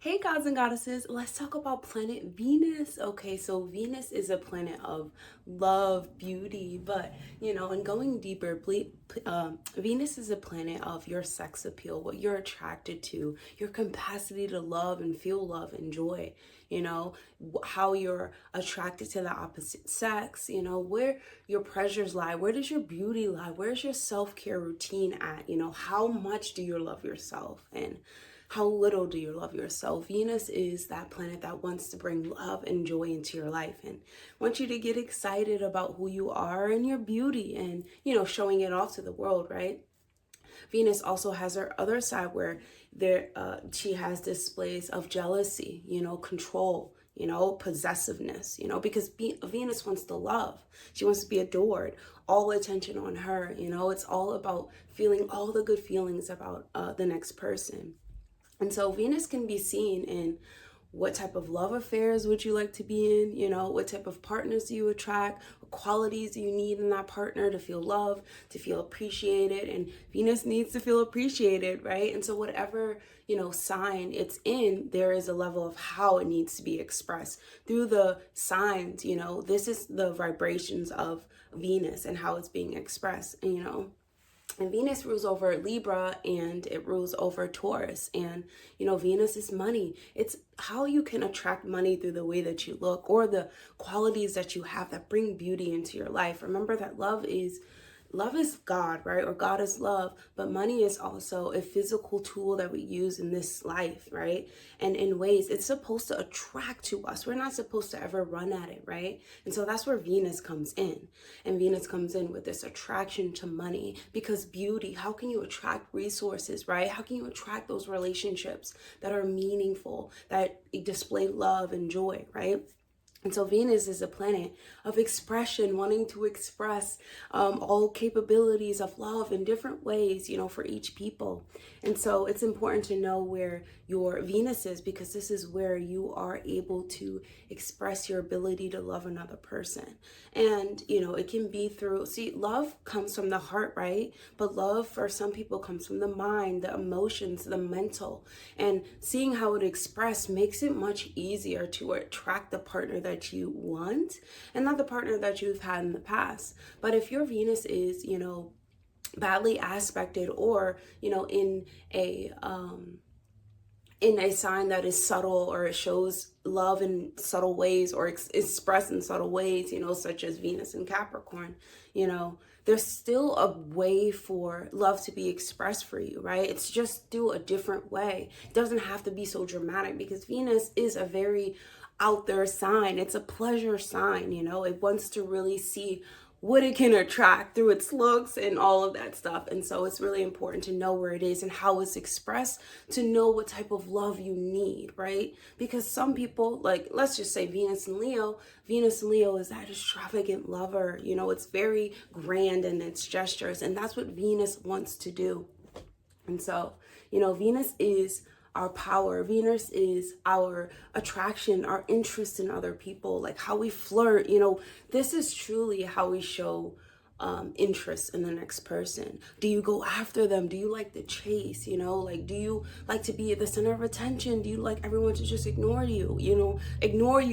Hey gods and goddesses, let's talk about planet Venus. Okay, so Venus is a planet of love, beauty, but and going deeper, Venus is a planet of your sex appeal, what you're attracted to, your capacity to love and feel love and joy, how you're attracted to the opposite sex, where your pleasures lie, where does your beauty lie, where's your self-care routine at, how much do you love yourself and how little do you love yourself? Venus is that planet that wants to bring love and joy into your life and wants you to get excited about who you are and your beauty and, showing it off to the world, right? Venus also has her other side where she has displays of jealousy, control, possessiveness, because Venus wants to love. She wants to be adored, all attention on her, it's all about feeling all the good feelings about the next person. And so Venus can be seen in what type of love affairs would you like to be in, what type of partners do you attract, what qualities do you need in that partner to feel loved, to feel appreciated, and Venus needs to feel appreciated, right? And so whatever, sign it's in, there is a level of how it needs to be expressed through the signs, this is the vibrations of Venus and how it's being expressed, and Venus rules over Libra and it rules over Taurus. And, Venus is money. It's how you can attract money through the way that you look or the qualities that you have that bring beauty into your life. Remember that love is God, right? Or God is love, but money is also a physical tool that we use in this life, right? And in ways it's supposed to attract to us. We're not supposed to ever run at it, right? And so that's where Venus comes in. And Venus comes in with this attraction to money because beauty, how can you attract resources, right? How can you attract those relationships that are meaningful, that display love and joy, right? And so Venus is a planet of expression, wanting to express all capabilities of love in different ways, for each people. And so it's important to know where your Venus is because this is where you are able to express your ability to love another person. And, it can be through, love comes from the heart, right? But love for some people comes from the mind, the emotions, the mental. And seeing how it expressed makes it much easier to attract the partner that you want and not the partner that you've had in the past. But if your Venus is, badly aspected or, in a sign that is subtle or it shows love in subtle ways or expressed in subtle ways, such as Venus and Capricorn, there's still a way for love to be expressed for you, right? It's just through a different way. It doesn't have to be so dramatic because Venus is a very out there sign. It's a pleasure sign, it wants to really see what it can attract through its looks and all of that stuff. And so it's really important to know where it is and how it's expressed to know what type of love you need, right? Because some people, like, let's just say Venus and Leo is that extravagant lover, it's very grand in its gestures, and that's what Venus wants to do. And so, Venus is our power. Venus is our attraction, our interest in other people, like how we flirt. This is truly how we show interest in the next person. Do you go after them? Do you like the chase? Do you like to be at the center of attention? Do you like everyone to just ignore you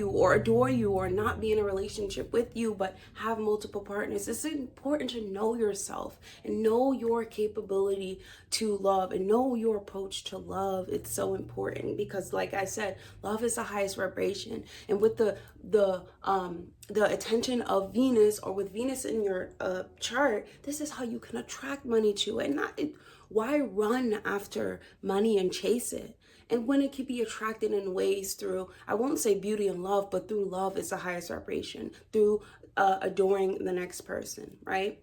or adore you or not be in a relationship with you but have multiple partners? It's important to know yourself and know your capability to love and know your approach to love. It's so important because, like I said, love is the highest vibration, and with the attention of Venus, or with Venus in your chart, this is how you can attract money to it. Why run after money and chase it? And when it can be attracted in ways through, I won't say beauty and love, but through love is the highest vibration, through adoring the next person, right?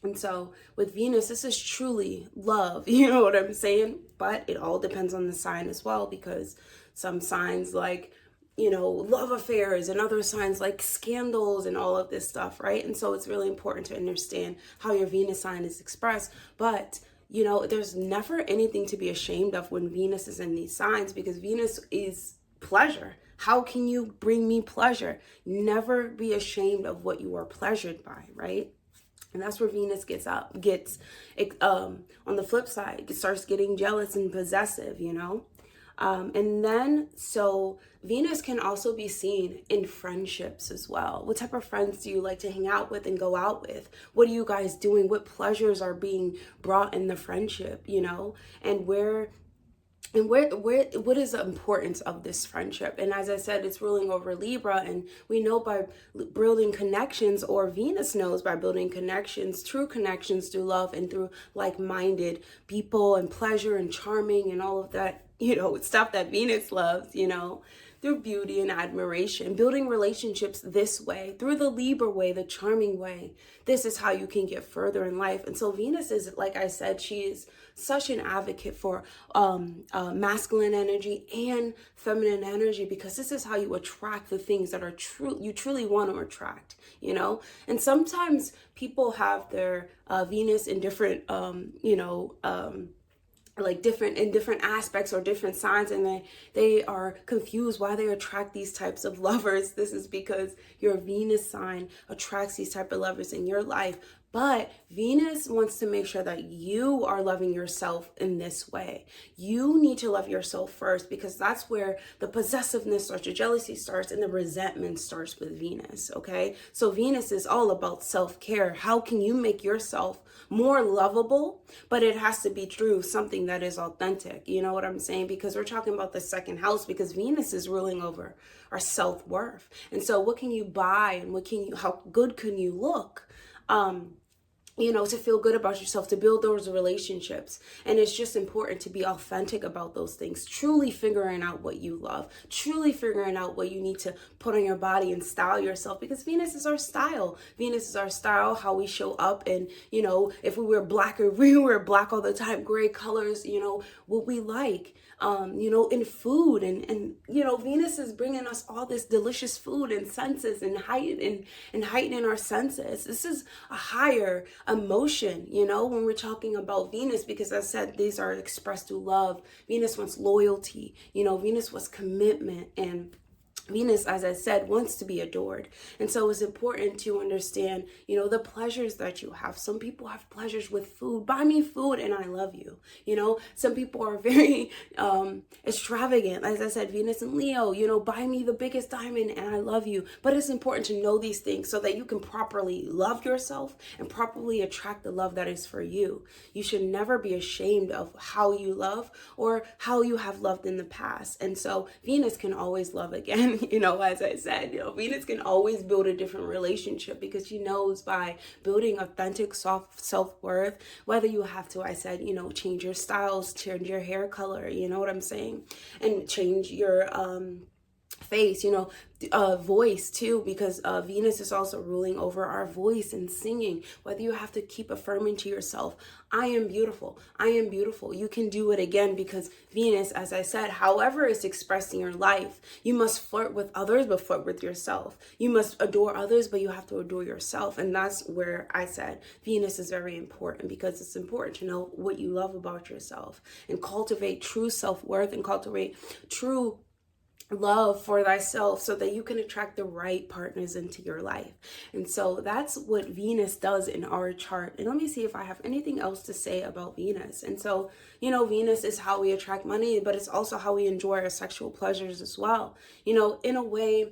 And so with Venus, this is truly love, you know what I'm saying? But it all depends on the sign as well, because some signs like, love affairs, and other signs like scandals and all of this stuff, right? And so it's really important to understand how your Venus sign is expressed. But, there's never anything to be ashamed of when Venus is in these signs, because Venus is pleasure. How can you bring me pleasure? Never be ashamed of what you are pleasured by, right? And that's where Venus gets on the flip side, it starts getting jealous and possessive, And then, so Venus can also be seen in friendships as well. What type of friends do you like to hang out with and go out with? What are you guys doing? What pleasures are being brought in the friendship, you know? And what is the importance of this friendship? And as I said, it's ruling over Libra, and we know by building connections, or Venus knows by building connections, true connections through love and through like-minded people and pleasure and charming and all of that, you know, stuff that Venus loves, you know, through beauty and admiration, building relationships this way, through the Libra way, the charming way. This is how you can get further in life. And so Venus is, like I said, she is such an advocate for masculine energy and feminine energy, because this is how you attract the things that are true, you truly want to attract, you know. And sometimes people have their Venus in different like different aspects or different signs, and they are confused why they attract these types of lovers. This is because your Venus sign attracts these type of lovers in your life. But Venus wants to make sure that you are loving yourself in this way. You need to love yourself first, because that's where the possessiveness starts, the jealousy starts, and the resentment starts with Venus, okay? So Venus is all about self-care. How can you make yourself more lovable? But it has to be true, something that is authentic. You know what I'm saying? Because we're talking about the second house, because Venus is ruling over our self-worth. And so what can you buy, and how good can you look? You know, to feel good about yourself, to build those relationships. And it's just important to be authentic about those things, truly figuring out what you love, truly figuring out what you need to put on your body and style yourself, because Venus is our style. Venus is our style, how we show up. And, you know, if we wear black, or we wear black all the time, gray colors, you know, what we like. You know, in food, and you know, Venus is bringing us all this delicious food and senses, and heightening our senses. This is a higher emotion, you know, when we're talking about Venus, because I said these are expressed through love. Venus wants loyalty, you know, Venus wants commitment, and Venus, as I said, wants to be adored. And so it's important to understand, you know, the pleasures that you have. Some people have pleasures with food. Buy me food and I love you. You know, some people are very extravagant. As I said, Venus and Leo, you know, buy me the biggest diamond and I love you. But it's important to know these things so that you can properly love yourself and properly attract the love that is for you. You should never be ashamed of how you love or how you have loved in the past. And so Venus can always love again. You know, as I said, you know, Venus can always build a different relationship, because she knows by building authentic self-worth, whether you have to, I said, you know, change your styles, change your hair color, you know what I'm saying, and change your face, you know, voice too, because Venus is also ruling over our voice and singing. Whether you have to keep affirming to yourself, I am beautiful, I am beautiful, you can do it again, because Venus, as I said, however it's expressed in your life, you must flirt with others, but flirt with yourself. You must adore others, but you have to adore yourself. And that's where I said Venus is very important, because it's important to know what you love about yourself and cultivate true self-worth and cultivate true love for thyself, so that you can attract the right partners into your life. And so that's what Venus does in our chart. And let me see if I have anything else to say about Venus. And so, you know, Venus is how we attract money, but it's also how we enjoy our sexual pleasures as well. You know, in a way,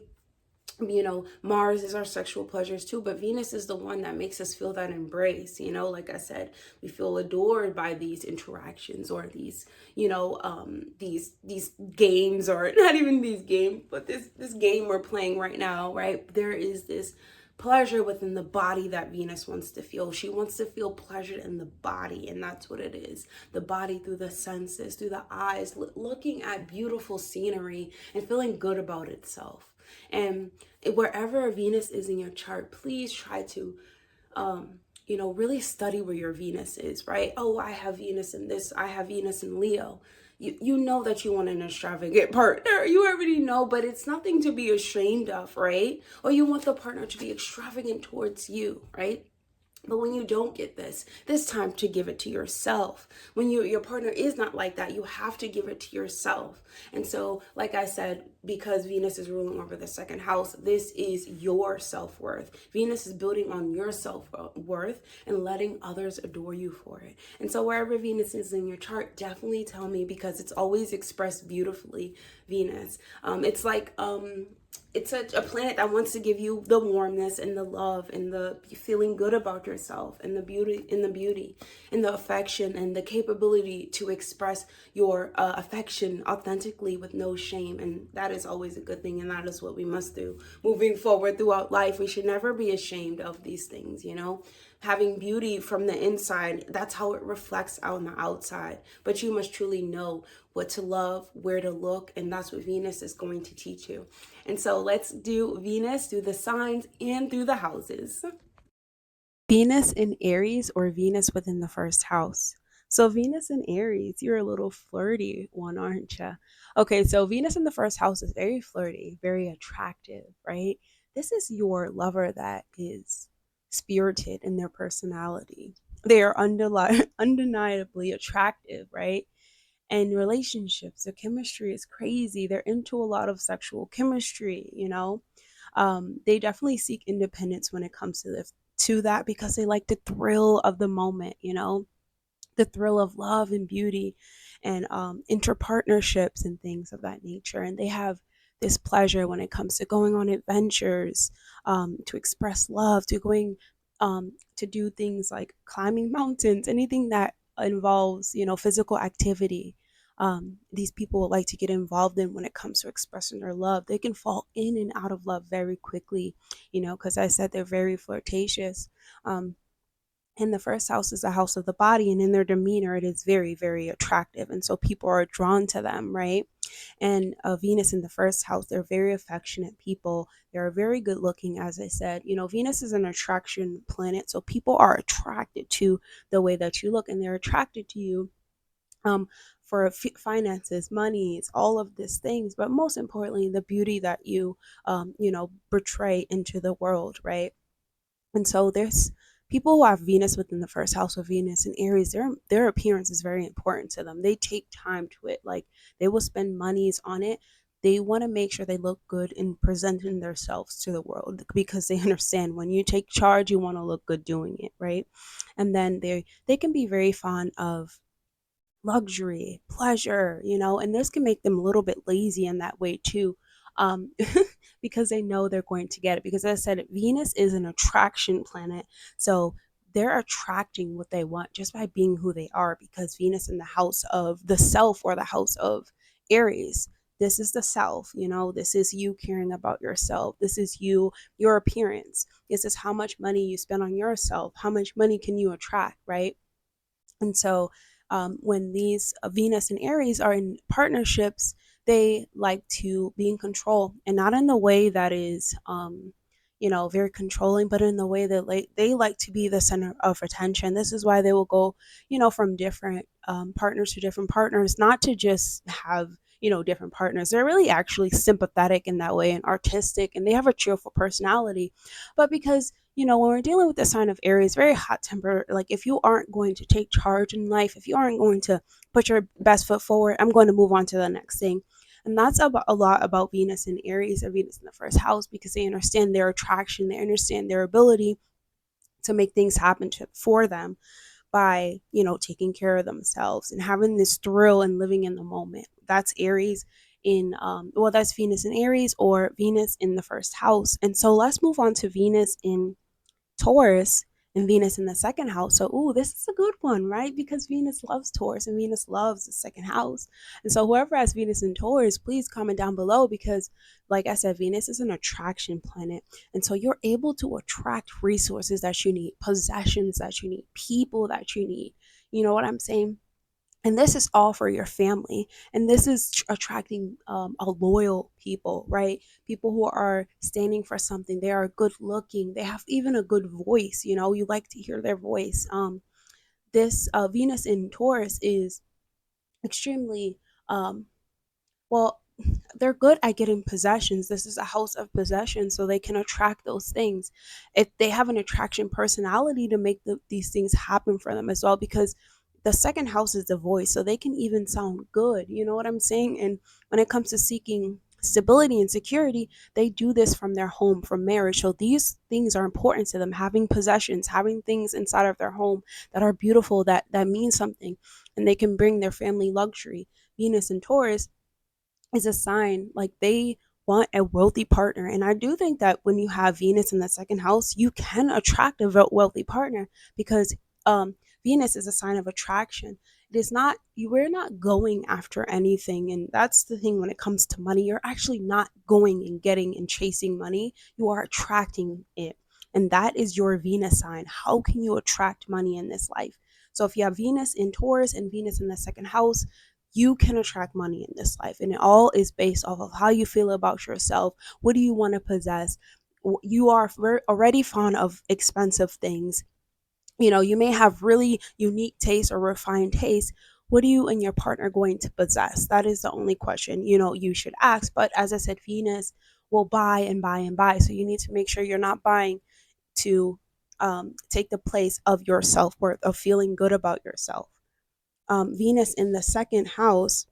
you know, Mars is our sexual pleasures too, but Venus is the one that makes us feel that embrace. You know, like I said, we feel adored by these interactions, or these, you know, these games, or not even these games, but this game we're playing right now, right? There is this pleasure within the body that Venus wants to feel. She wants to feel pleasure in the body, and that's what it is. The body, through the senses, through the eyes, looking at beautiful scenery and feeling good about itself. And wherever Venus is in your chart, please try to, you know, really study where your Venus is, right? Oh, I have Venus in this, I have Venus in Leo. You know that you want an extravagant partner. You already know, but it's nothing to be ashamed of, right? Or you want the partner to be extravagant towards you, right? But when you don't get this time to give it to yourself. When your partner is not like that, you have to give it to yourself. And so, like I said, because Venus is ruling over the second house, this is your self-worth. Venus is building on your self-worth and letting others adore you for it. And so wherever Venus is in your chart, definitely tell me, because it's always expressed beautifully, Venus. It's a planet that wants to give you the warmness and the love and the feeling good about yourself and the beauty and the affection and the capability to express your affection authentically with no shame. And that is always a good thing, and that is what we must do moving forward throughout life. We should never be ashamed of these things, you know. Having beauty from the inside, that's how it reflects out on the outside. But you must truly know what to love, where to look, and that's what Venus is going to teach you. And so let's do Venus through the signs and through the houses. Venus in Aries, or Venus within the first house. So Venus in Aries, you're a little flirty one, aren't you? Okay, so Venus in the first house is very flirty, very attractive, right? This is your lover that is spirited in their personality. They are undeniably attractive, right? And relationships, their chemistry is crazy. They're into a lot of sexual chemistry, you know. They definitely seek independence when it comes to that, because they like the thrill of the moment, you know, the thrill of love and beauty and interpartnerships and things of that nature. And they have this pleasure when it comes to going on adventures, to express love, to going to do things like climbing mountains, anything that involves, you know, physical activity. These people like to get involved in when it comes to expressing their love. They can fall in and out of love very quickly, you know, because I said they're very flirtatious. And the first house is the house of the body, and in their demeanor, it is very, very attractive. And so people are drawn to them, right? And Venus in the first house, they're very affectionate people. They're very good looking, as I said. You know, Venus is an attraction planet, so people are attracted to the way that you look, and they're attracted to you um, for finances, monies, all of these things, but most importantly, the beauty that you know, portray into the world, right? And so there's people who have Venus within the first house, of Venus and Aries, their appearance is very important to them. They take time to it. Like, they will spend monies on it. They want to make sure they look good in presenting themselves to the world, because they understand when you take charge, you want to look good doing it, right? And then they can be very fond of luxury, pleasure, you know, and this can make them a little bit lazy in that way too. Um, because they know they're going to get it. Because as I said, Venus is an attraction planet. So they're attracting what they want just by being who they are, because Venus in the house of the self, or the house of Aries. This is the self, you know, this is you caring about yourself. This is you, your appearance. This is how much money you spend on yourself. How much money can you attract, right? And so when these Venus and Aries are in partnerships, they like to be in control, and not in the way that is, you know, very controlling, but in the way that they like to be the center of attention. This is why they will go, you know, from different partners to different partners, not to just have, you know, different partners. They're really actually sympathetic in that way and artistic, and they have a cheerful personality. But because, you know, when we're dealing with the sign of Aries, very hot temper, like, if you aren't going to take charge in life, if you aren't going to put your best foot forward, I'm going to move on to the next thing. And that's about a lot about Venus and Aries, or Venus in the first house, because they understand their attraction, they understand their ability to make things happen for them by, you know, taking care of themselves and having this thrill and living in the moment. That's Aries in well, that's Venus in Aries, or Venus in the first house. And so let's move on to Venus in Taurus and Venus in the second house. So, ooh, this is a good one, right? Because Venus loves Taurus and Venus loves the second house. And so, whoever has Venus in Taurus, please comment down below, because, like I said, Venus is an attraction planet. And so, you're able to attract resources that you need, possessions that you need, people that you need. You know what I'm saying? And this is all for your family, and this is attracting a loyal people, right? People who are standing for something. They are good looking, they have even a good voice, you know, you like to hear their voice. This Venus in Taurus is extremely um well, they're good at getting possessions. This is a house of possession, so they can attract those things. If they have an attraction personality to make these things happen for them as well, because the second house is the voice, so they can even sound good. You know what I'm saying? And when it comes to seeking stability and security, they do this from their home, from marriage. So these things are important to them, having possessions, having things inside of their home that are beautiful, that mean something, and they can bring their family luxury. Venus and Taurus is a sign like they want a wealthy partner. And I do think that when you have Venus in the second house, you can attract a wealthy partner, because um, Venus is a sign of attraction. It is not, we're not going after anything. And that's the thing when it comes to money. You're actually not going and getting and chasing money, you are attracting it. And that is your Venus sign. How can you attract money in this life? So if you have Venus in Taurus and Venus in the second house, you can attract money in this life, and it all is based off of how you feel about yourself. What do you want to possess? You are already fond of expensive things. You know, you may have really unique taste or refined taste. What are you and your partner going to possess? That is the only question, you know, you should ask. But as I said, Venus will buy and buy and buy, so you need to make sure you're not buying to take the place of your self-worth, of feeling good about yourself. Venus in the second house,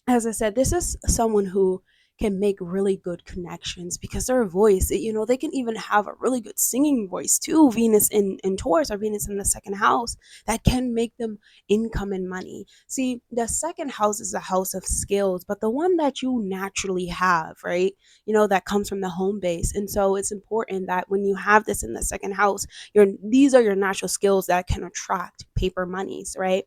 as I said, this is someone who can make really good connections because their voice, you know, they can even have a really good singing voice too. Venus in Taurus or Venus in the second house, that can make them income and money. See, the second house is a house of skills, but the one that you naturally have, right? You know, that comes from the home base. And so it's important that when you have this in the second house, these are your natural skills that can attract paper monies, right?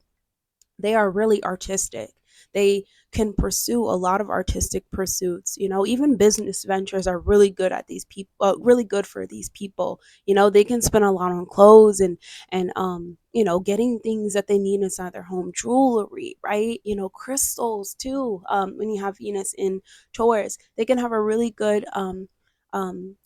They are really artistic. They can pursue a lot of artistic pursuits. You know, even business ventures are really good at these people. Really good for these people. You know, they can spend a lot on clothes and you know, getting things that they need inside their home, jewelry, right? You know, crystals too. When you have Venus in Taurus, they can have a really good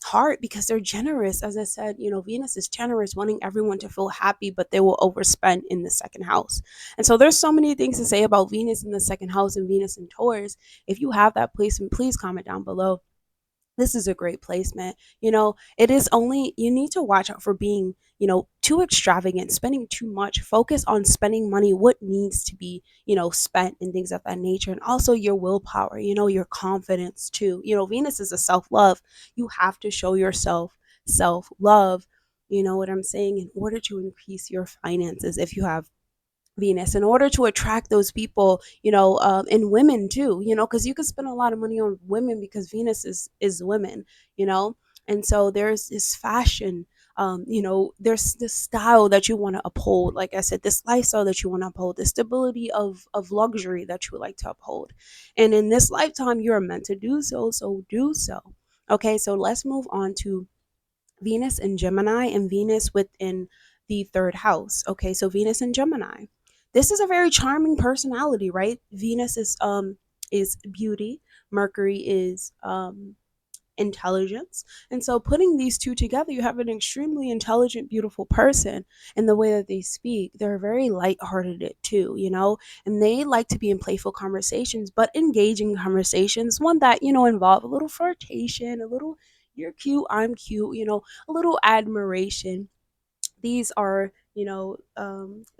heart because they're generous. As I said, you know, Venus is generous, wanting everyone to feel happy, but they will overspend in the second house. And so there's so many things to say about Venus in the second house and Venus in Taurus. If you have that placement, please comment down below. This is a great placement. You know, it is only, you need to watch out for being, you know, too extravagant, spending too much. Focus on spending money, what needs to be, you know, spent and things of that nature. And also your willpower, you know, your confidence too. You know, Venus is a self love. You have to show yourself self love. You know what I'm saying? In order to increase your finances, if you have Venus, in order to attract those people, you know, and women too, you know, because you could spend a lot of money on women because Venus is women, you know, and so there's this fashion, you know, there's this style that you want to uphold. Like I said, this lifestyle that you want to uphold, the stability of luxury that you would like to uphold, and in this lifetime, you're meant to do so. So do so. Okay, so let's move on to Venus in Gemini and Venus within the third house. Okay, so Venus in Gemini. This is a very charming personality, right? Venus is beauty, Mercury is intelligence. And so putting these two together, you have an extremely intelligent, beautiful person. In the way that they speak, they're very lighthearted too, you know, and they like to be in playful conversations, but engaging conversations, one that, you know, involve a little flirtation, a little you're cute, I'm cute, you know, a little admiration. These are, you know,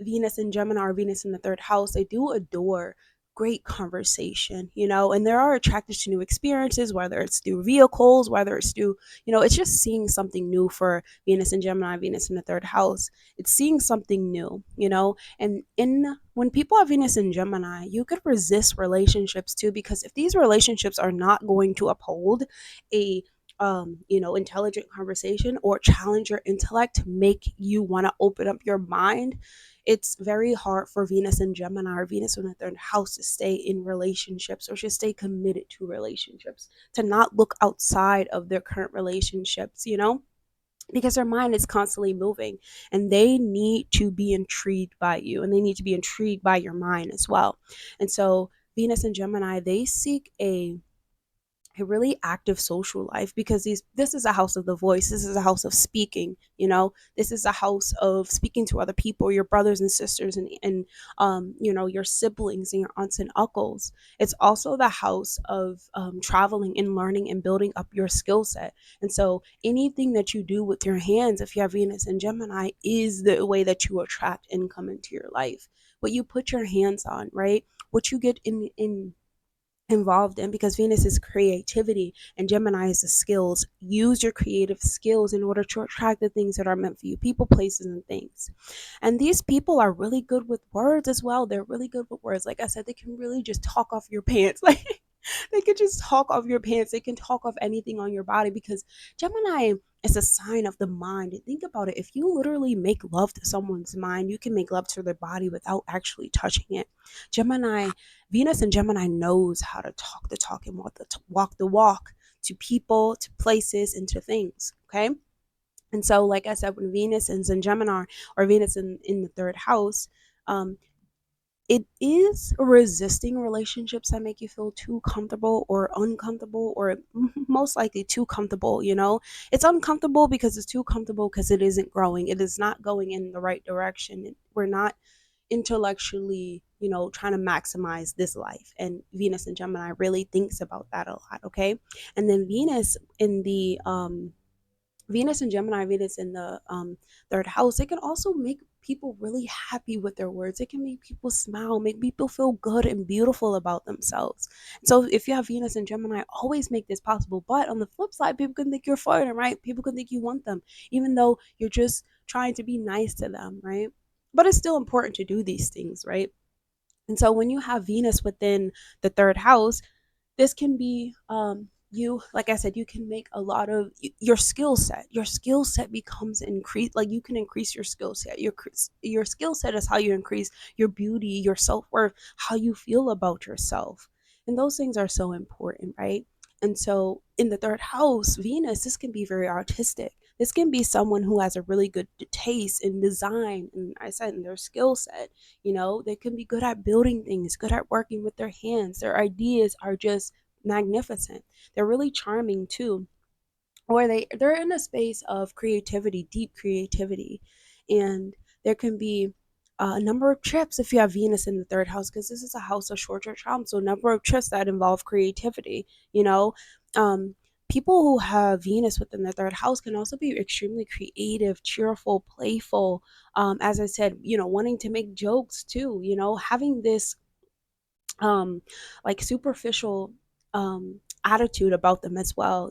Venus and Gemini or Venus in the third house. They do adore great conversation, you know, and they are attracted to new experiences, whether it's through vehicles, whether it's through, you know, it's just seeing something new for Venus and Gemini, Venus in the third house. It's seeing something new, you know, and in when people have Venus in Gemini, you could resist relationships too, because if these relationships are not going to uphold a you know, intelligent conversation or challenge your intellect to make you want to open up your mind, it's very hard for Venus and Gemini or Venus in the third house to stay in relationships or to stay committed to relationships, to not look outside of their current relationships, you know, because their mind is constantly moving and they need to be intrigued by you and they need to be intrigued by your mind as well. And so Venus and Gemini, they seek a a really active social life, because this is a house of the voice. This is a house of speaking. This is a house of speaking to other people, your brothers and sisters, and your siblings and your aunts and uncles. It's also the house of traveling and learning and building up your skill set. And so anything that you do with your hands, if you have Venus and Gemini, is the way that you attract income into your life. What you put your hands on, right? What you get in involved in, because Venus is creativity and Gemini is the skills. Use your creative skills in order to attract the things that are meant for you, people, places, and things. And these people are really good with words as well. They're really good with words. Like I said, they can really just talk off your pants. Like they can just talk off your pants. They can talk off anything on your body, because Gemini is a sign of the mind. And think about it. If you literally make love to someone's mind, you can make love to their body without actually touching it. Gemini, Venus and Gemini knows how to talk the talk and walk the walk to people, to places, and to things. Okay. And so, like I said, when Venus is in Gemini, or Venus in the third house, um, it is resisting relationships that make you feel too comfortable or uncomfortable, or most likely too comfortable. It's uncomfortable because it's too comfortable, because it isn't growing. It is not going in the right direction. We're not intellectually, trying to maximize this life. And Venus and Gemini really thinks about that a lot. Okay. And then Venus and Gemini, Venus in the third house, it can also make people really happy with their words. It can make people smile, make people feel good and beautiful about themselves. So if you have Venus and Gemini, always make this possible. But on the flip side, people can think you're flirting, right? People can think you want them, even though you're just trying to be nice to them, right? But it's still important to do these things, right? And so when you have Venus within the third house, this can be you, like I said, you can make a lot of your skill set becomes increased. Like you can increase your skill set. Your skill set is how you increase your beauty, your self-worth, how you feel about yourself. And those things are so important, right? And so in the third house, Venus, this can be very artistic. This can be someone who has a really good taste in design, and I said in their skill set. They can be good at building things, good at working with their hands. Their ideas are just magnificent. They're really charming too. Or they're in a space of creativity, deep creativity. And there can be a number of trips if you have Venus in the third house, because this is a house of short-term trauma. So a number of trips that involve creativity. you know um People who have Venus within the third house can also be extremely creative, cheerful, playful. As I said, wanting to make jokes too. Having this um like superficial attitude about them as well.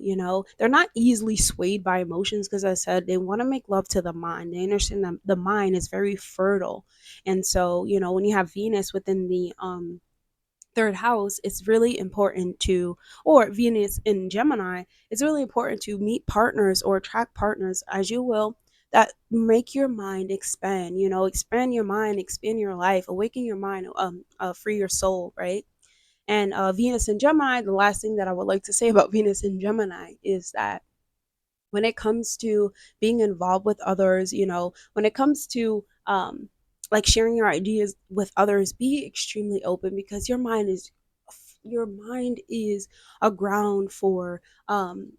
They're not easily swayed by emotions, because I said they want to make love to the mind. They understand that the mind is very fertile. And so when you have Venus within the third house, it's really important to, or Venus in Gemini, it's really important to meet partners or attract partners, as you will, that make your mind expand. Expand your mind, expand your life, awaken your mind, free your soul, right? And Venus in Gemini, the last thing that I would like to say about Venus in Gemini is that when it comes to being involved with others, when it comes to like sharing your ideas with others, be extremely open, because your mind is a ground for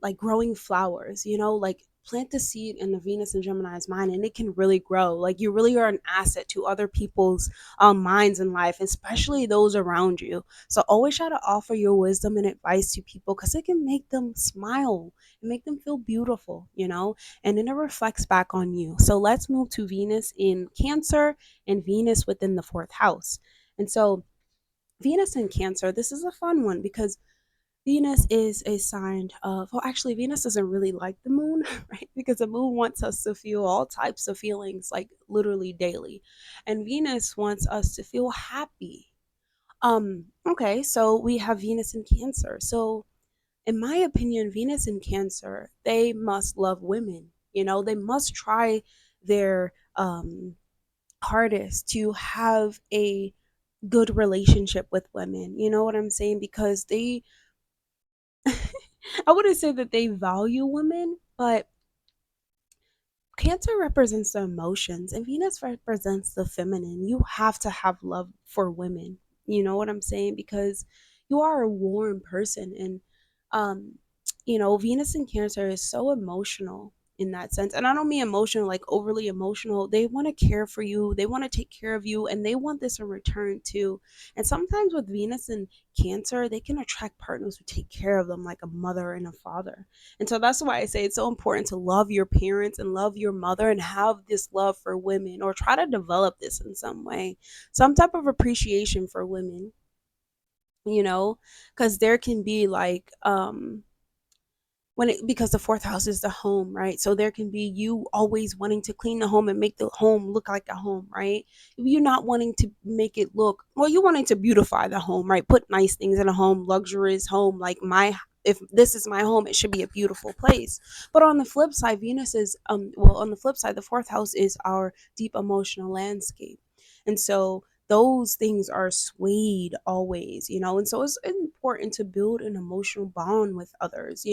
like growing flowers. Like plant the seed in the Venus and Gemini's mind, and it can really grow. Like you really are an asset to other people's minds in life, especially those around you. So always try to offer your wisdom and advice to people, because it can make them smile and make them feel beautiful, and then it reflects back on you. So let's move to Venus in Cancer and Venus within the fourth house. And so Venus in Cancer, this is a fun one, because Venus is a sign of, well, actually, Venus doesn't really like the moon, right? Because the moon wants us to feel all types of feelings, like literally daily. And Venus wants us to feel happy. Okay, so we have Venus in Cancer. So, in my opinion, Venus in Cancer, they must love women. They must try their hardest to have a good relationship with women. You know what I'm saying? Because I wouldn't say that they value women, but Cancer represents the emotions and Venus represents the feminine. You have to have love for women. You know what I'm saying? Because you are a warm person, and um Venus in Cancer is so emotional in that sense. And I don't mean emotional like overly emotional. They want to care for you, they want to take care of you, and they want this in return too. And sometimes with Venus in Cancer, they can attract partners who take care of them like a mother and a father. And so that's why I say it's so important to love your parents and love your mother and have this love for women, or try to develop this in some way, some type of appreciation for women, you know, because there can be like when it, because the fourth house is the home, right? So there can be you always wanting to clean the home and make the home look like a home, right? You're not wanting to make it look, well, you wanting to beautify the home, right? Put nice things in a home, luxurious home, like my, if this is my home, it should be a beautiful place. But on the flip side, Venus is on the flip side, the fourth house is our deep emotional landscape. And so those things are swayed always, and so it's important to build an emotional bond with others,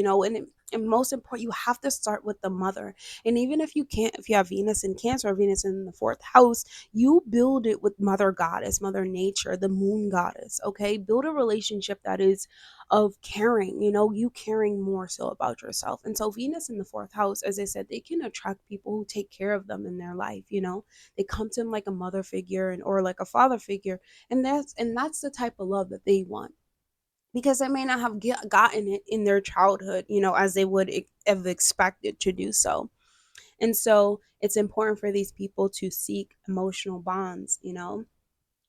and most important, you have to start with the mother. And even if you can't, if you have Venus in Cancer or Venus in the fourth house, you build it with Mother Goddess, Mother Nature, the Moon Goddess. Okay, build a relationship that is of caring, you caring more so about yourself. And so Venus in the fourth house, as I said, they can attract people who take care of them in their life. They come to them like a mother figure and or like a father figure, and that's the type of love that they want, because they may not have gotten it in their childhood, as they would have expected to do so. And so it's important for these people to seek emotional bonds,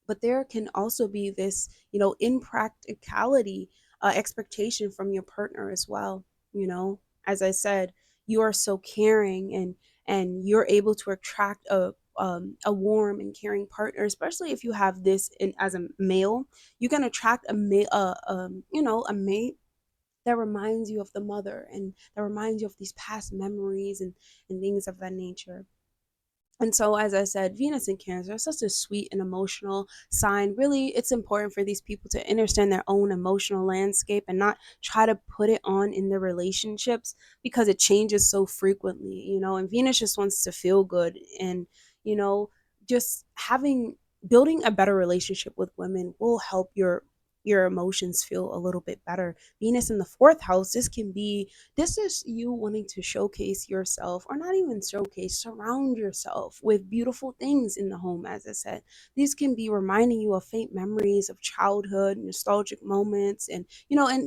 but there can also be this, impracticality, expectation from your partner as well. As I said, you are so caring, and you're able to attract a warm and caring partner, especially if you have this in as a male. You can attract a mate, a mate that reminds you of the mother, and that reminds you of these past memories, and things of that nature. And so, as I said, Venus in Cancer is such a sweet and emotional sign. Really, it's important for these people to understand their own emotional landscape and not try to put it on in their relationships, because it changes so frequently, and Venus just wants to feel good. And, you know, just building a better relationship with women will help your emotions feel a little bit better. Venus in the fourth house, this is you wanting to showcase yourself, or not even showcase, surround yourself with beautiful things in the home. As I said, these can be reminding you of faint memories of childhood, nostalgic moments, and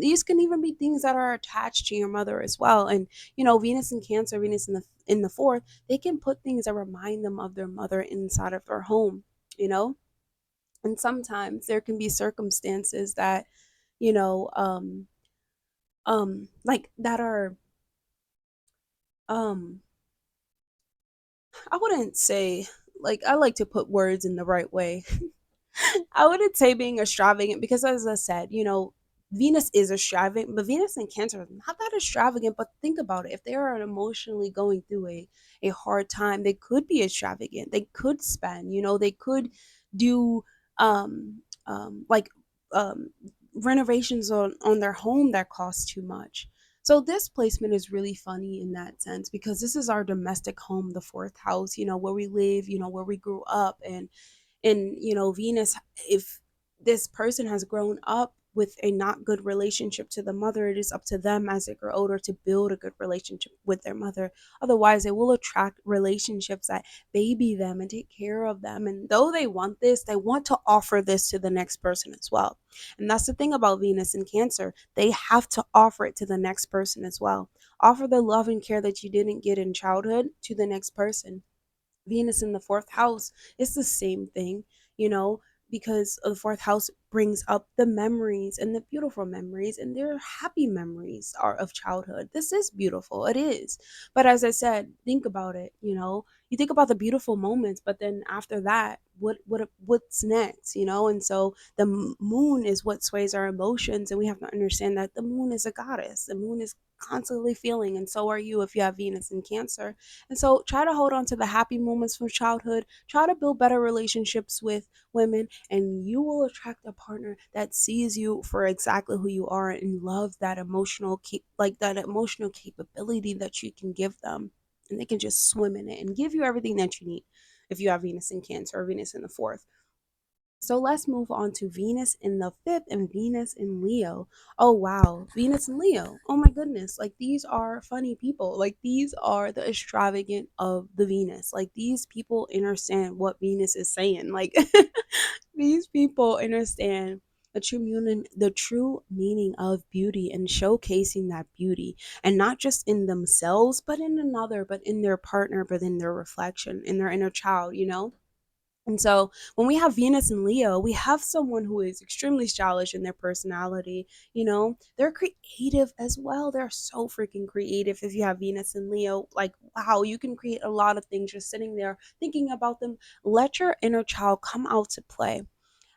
these can even be things that are attached to your mother as well. And Venus in Cancer, Venus in the fourth, they can put things that remind them of their mother inside of their home, you know and sometimes there can be circumstances that, you know like that are, um I wouldn't say, like, I like to put words in the right way. I wouldn't say being extravagant, because, as I said, Venus is extravagant, but Venus in Cancer is not that extravagant. But think about it. If they are emotionally going through a hard time, they could be extravagant. They could spend, they could do like um renovations on their home that cost too much. So this placement is really funny in that sense, because this is our domestic home, the fourth house, where we live, where we grew up. And Venus, if this person has grown up with a not good relationship to the mother, it is up to them as they grow older to build a good relationship with their mother. Otherwise, they will attract relationships that baby them and take care of them. And though they want this, they want to offer this to the next person as well. And that's the thing about Venus and Cancer, they have to offer it to the next person as well. Offer the love and care that you didn't get in childhood to the next person. Venus in the fourth house, it's the same thing, you know, because the fourth house brings up the memories, and the beautiful memories, and their happy memories are of childhood. This is beautiful. It is. But as I said, think about it, you think about the beautiful moments, but then after that, what's next, And so the moon is what sways our emotions, and we have to understand that the moon is a goddess. The moon is constantly feeling, and so are you if you have Venus in Cancer. And so try to hold on to the happy moments from childhood. Try to build better relationships with women, and you will attract a partner that sees you for exactly who you are, and loves that that emotional capability that you can give them. And they can just swim in it and give you everything that you need if you have Venus in Cancer or Venus in the fourth. So let's move on to Venus in the fifth and Venus in Leo. Oh wow, Venus and Leo. Oh my goodness. Like these are funny people. Like these are the extravagant of the Venus. Like these people understand what Venus is saying. Like these people understand the true meaning of beauty and showcasing that beauty, and not just in themselves, but in another, but in their partner, but in their reflection, in their inner child, you know? And so when we have Venus and Leo, we have someone who is extremely stylish in their personality. You know, they're creative as well. They're so freaking creative. If you have Venus and Leo, like, wow, you can create a lot of things just sitting there thinking about them. Let your inner child come out to play.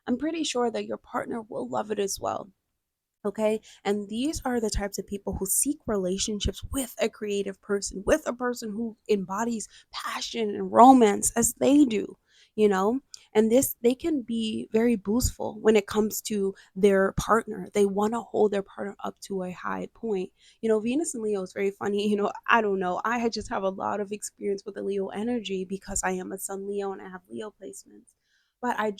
I'm pretty sure that your partner will love it as well. Okay. And these are the types of people who seek relationships with a creative person, with a person who embodies passion and romance as they do, you know? And this, they can be very boostful when it comes to their partner. They want to hold their partner up to a high point. You know, Venus and Leo is very funny. You know, I don't know. Just have a lot of experience with the Leo energy because I am a Sun Leo and I have Leo placements. But I'm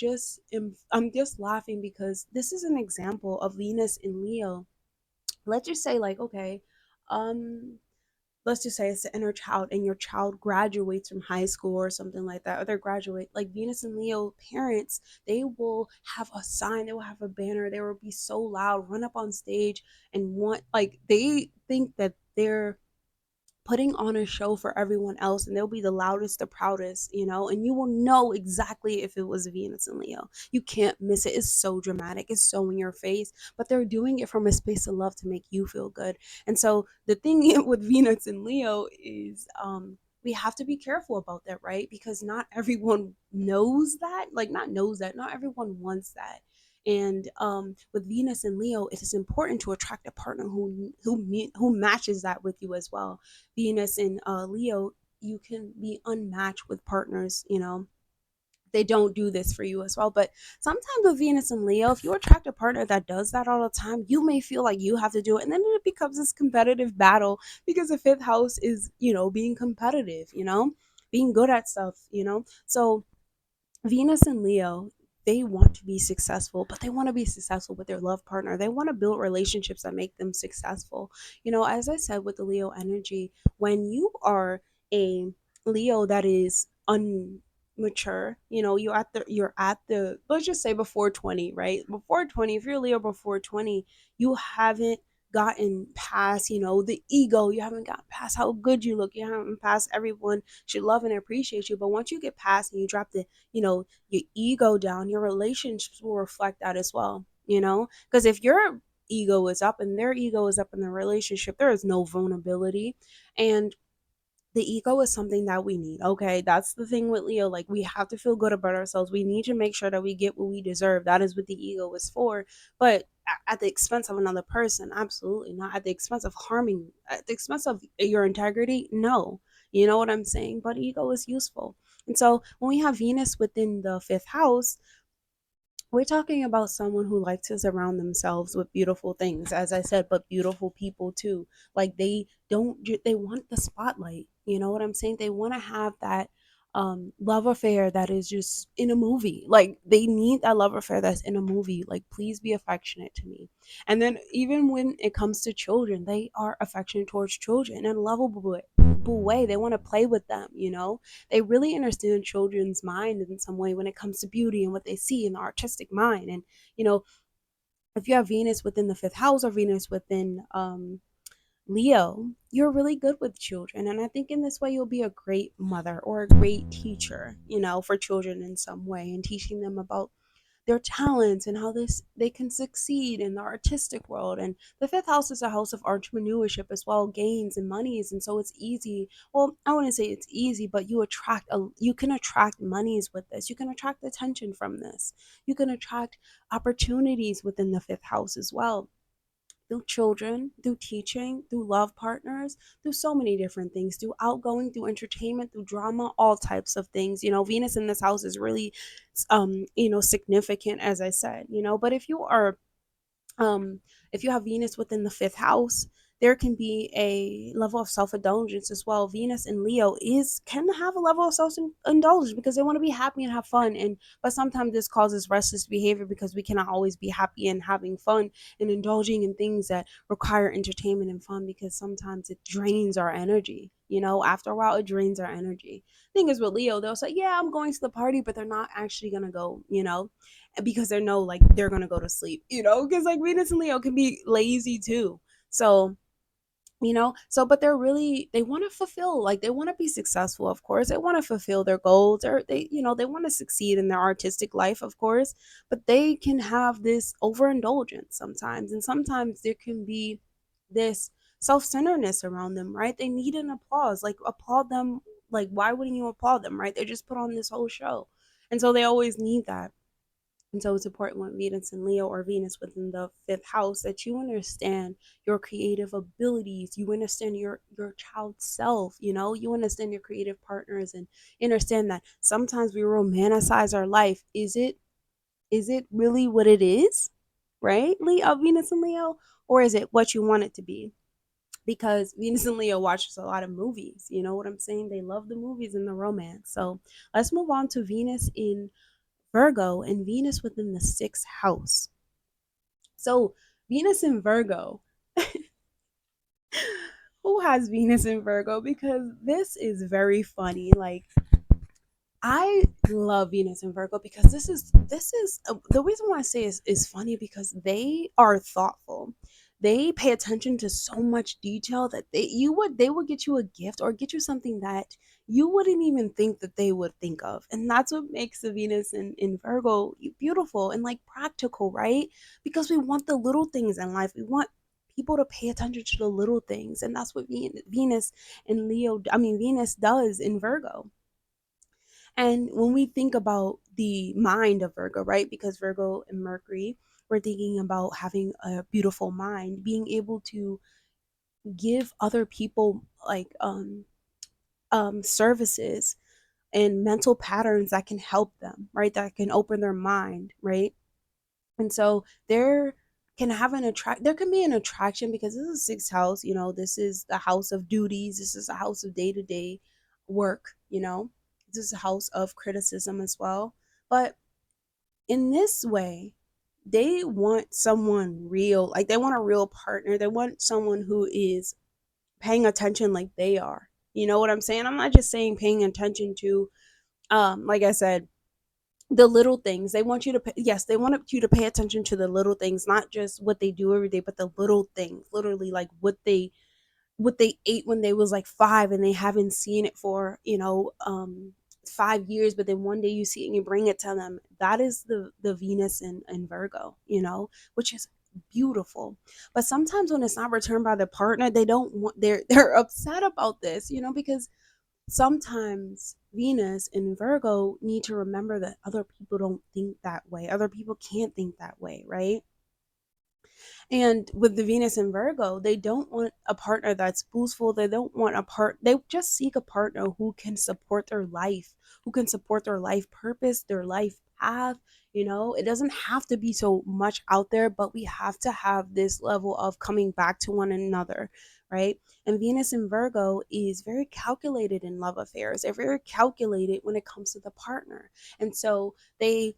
just laughing because this is an example of Venus in Leo. Let's just say, like, okay, um, let's just say it's the inner child and your child graduates from high school or something like that, or they graduate. Like Venus and Leo parents, they will have a sign, they will have a banner, they will be so loud, run up on stage and want, like, they think that they're putting on a show for everyone else, and they'll be the loudest, the proudest, you know, and you will know exactly if it was Venus and Leo. You can't miss it. It's so dramatic, it's so in your face, but they're doing it from a space of love to make you feel good. And so the thing with Venus and Leo is we have to be careful about that, right? Because not everyone knows that, like, not knows that, not everyone wants that. And with Venus and Leo, it is important to attract a partner who matches that with you as well. Venus and Leo, you can be unmatched with partners, you know. They don't do this for you as well. But sometimes with Venus and Leo, if you attract a partner that does that all the time, you may feel like you have to do it. And then it becomes this competitive battle because the fifth house is, you know, being competitive, you know, being good at stuff, you know. So Venus and Leo, they want to be successful, but they want to be successful with their love partner. They want to build relationships that make them successful. You know, as I said with the Leo energy, when you are a Leo that is unmature, you know, you're at the let's just say before 20, right? Before 20, if you're a Leo before 20, you haven't gotten past, you know, the ego. You haven't gotten past how good you look. You haven't past everyone should love and appreciate you. But once you get past and you drop the, you know, your ego down, your relationships will reflect that as well, you know? Because if your ego is up and their ego is up in the relationship, there is no vulnerability. And the ego is something that we need. Okay, that's the thing with Leo. Like, we have to feel good about ourselves. We need to make sure that we get what we deserve. That is what the ego is for. But at the expense of another person, absolutely not. At the expense of harming, at the expense of your integrity, no. You know what I'm saying? But ego is useful. And so when we have Venus within the fifth house, we're talking about someone who likes to surround themselves with beautiful things, as I said, but beautiful people too. Like, they want the spotlight. You know what I'm saying? They want to have that love affair that is just in a movie. Like, they need that love affair that's in a movie. Like, please be affectionate to me. And then even when it comes to children, they are affectionate towards children in a lovable way. They want to play with them, you know. They really understand children's mind in some way when it comes to beauty and what they see in the artistic mind. And, you know, if you have Venus within the fifth house or Venus within Leo, you're really good with children. And I think in this way, you'll be a great mother or a great teacher, you know, for children in some way, and teaching them about their talents and how they can succeed in the artistic world. And the fifth house is a house of entrepreneurship as well, gains and monies. And so it's easy. Well, I wouldn't say it's easy, but you can attract monies with this. You can attract attention from this. You can attract opportunities within the fifth house as well, through children, through teaching, through love partners, through so many different things, through outgoing, through entertainment, through drama, all types of things. You know, Venus in this house is really you know, significant, as I said, you know. But um if you have Venus within the fifth house, there can be a level of self-indulgence as well. Venus in Leo is can have a level of self-indulgence because they want to be happy and have fun, and but sometimes this causes restless behavior because we cannot always be happy and having fun and indulging in things that require entertainment and fun, because sometimes it drains our energy. After a while it drains our energy. Thing is with Leo, they'll say, yeah, I'm going to the party, but they're not actually gonna go, because they know like they're gonna go to sleep, because like Venus and Leo can be lazy too. So but they want to fulfill, like they want to be successful, of course they want to fulfill their goals, or they want to succeed in their artistic life, of course, but they can have this overindulgence sometimes, and sometimes there can be this self-centeredness around them, right? They need an applause, like applaud them. Like, why wouldn't you applaud them, right? They just put on this whole show, and so they always need that. And so it's important with Venus and Leo, or Venus within the fifth house, that you understand your creative abilities. You understand your child self, you understand your creative partners, and understand that sometimes we romanticize our life. Is it really what it is? Right? Leo, Venus and Leo, or is it what you want it to be? Because Venus and Leo watches a lot of movies. You know what I'm saying? They love the movies and the romance. So let's move on to Venus in Virgo and Venus within the sixth house. So, Venus in Virgo. Who has Venus in Virgo? Because this is very funny. Like, I love Venus and Virgo because this is the reason why I say is funny, because they are thoughtful. They pay attention to so much detail that they would get you a gift or get you something that you wouldn't even think that they would think of. And that's what makes the Venus in Virgo beautiful and like practical, right? Because we want the little things in life. We want people to pay attention to the little things. And that's what Venus and Venus does in Virgo. And when we think about the mind of Virgo, right? Because Virgo and Mercury, we're thinking about having a beautiful mind, being able to give other people like services and mental patterns that can help them, right? That can open their mind, right? And so there can be an attraction because this is sixth house, this is the house of duties, this is a house of day-to-day work, this is a house of criticism as well. But in this way, they want someone real, like they want a real partner. They want someone who is paying attention like they are. You know what I'm saying? I'm not just saying paying attention to like I said, the little things. They want you to yes, they want you to pay attention to the little things, not just what they do every day, but the little things, literally, like what they ate when they was like 5 and they haven't seen it for 5 years, but then one day you see it and you bring it to them. That is the Venus and Virgo, which is beautiful. But sometimes when it's not returned by the partner, they don't want they're upset about this, because sometimes Venus and Virgo need to remember that other people don't think that way. Other people can't think that way, right? And with the Venus and Virgo, they don't want a partner that's boostful. They don't want they just seek a partner who can support their life, who can support their life purpose, their life path. It doesn't have to be so much out there, but we have to have this level of coming back to one another, right? And Venus in Virgo is very calculated in love affairs. They're very calculated when it comes to the partner. And so they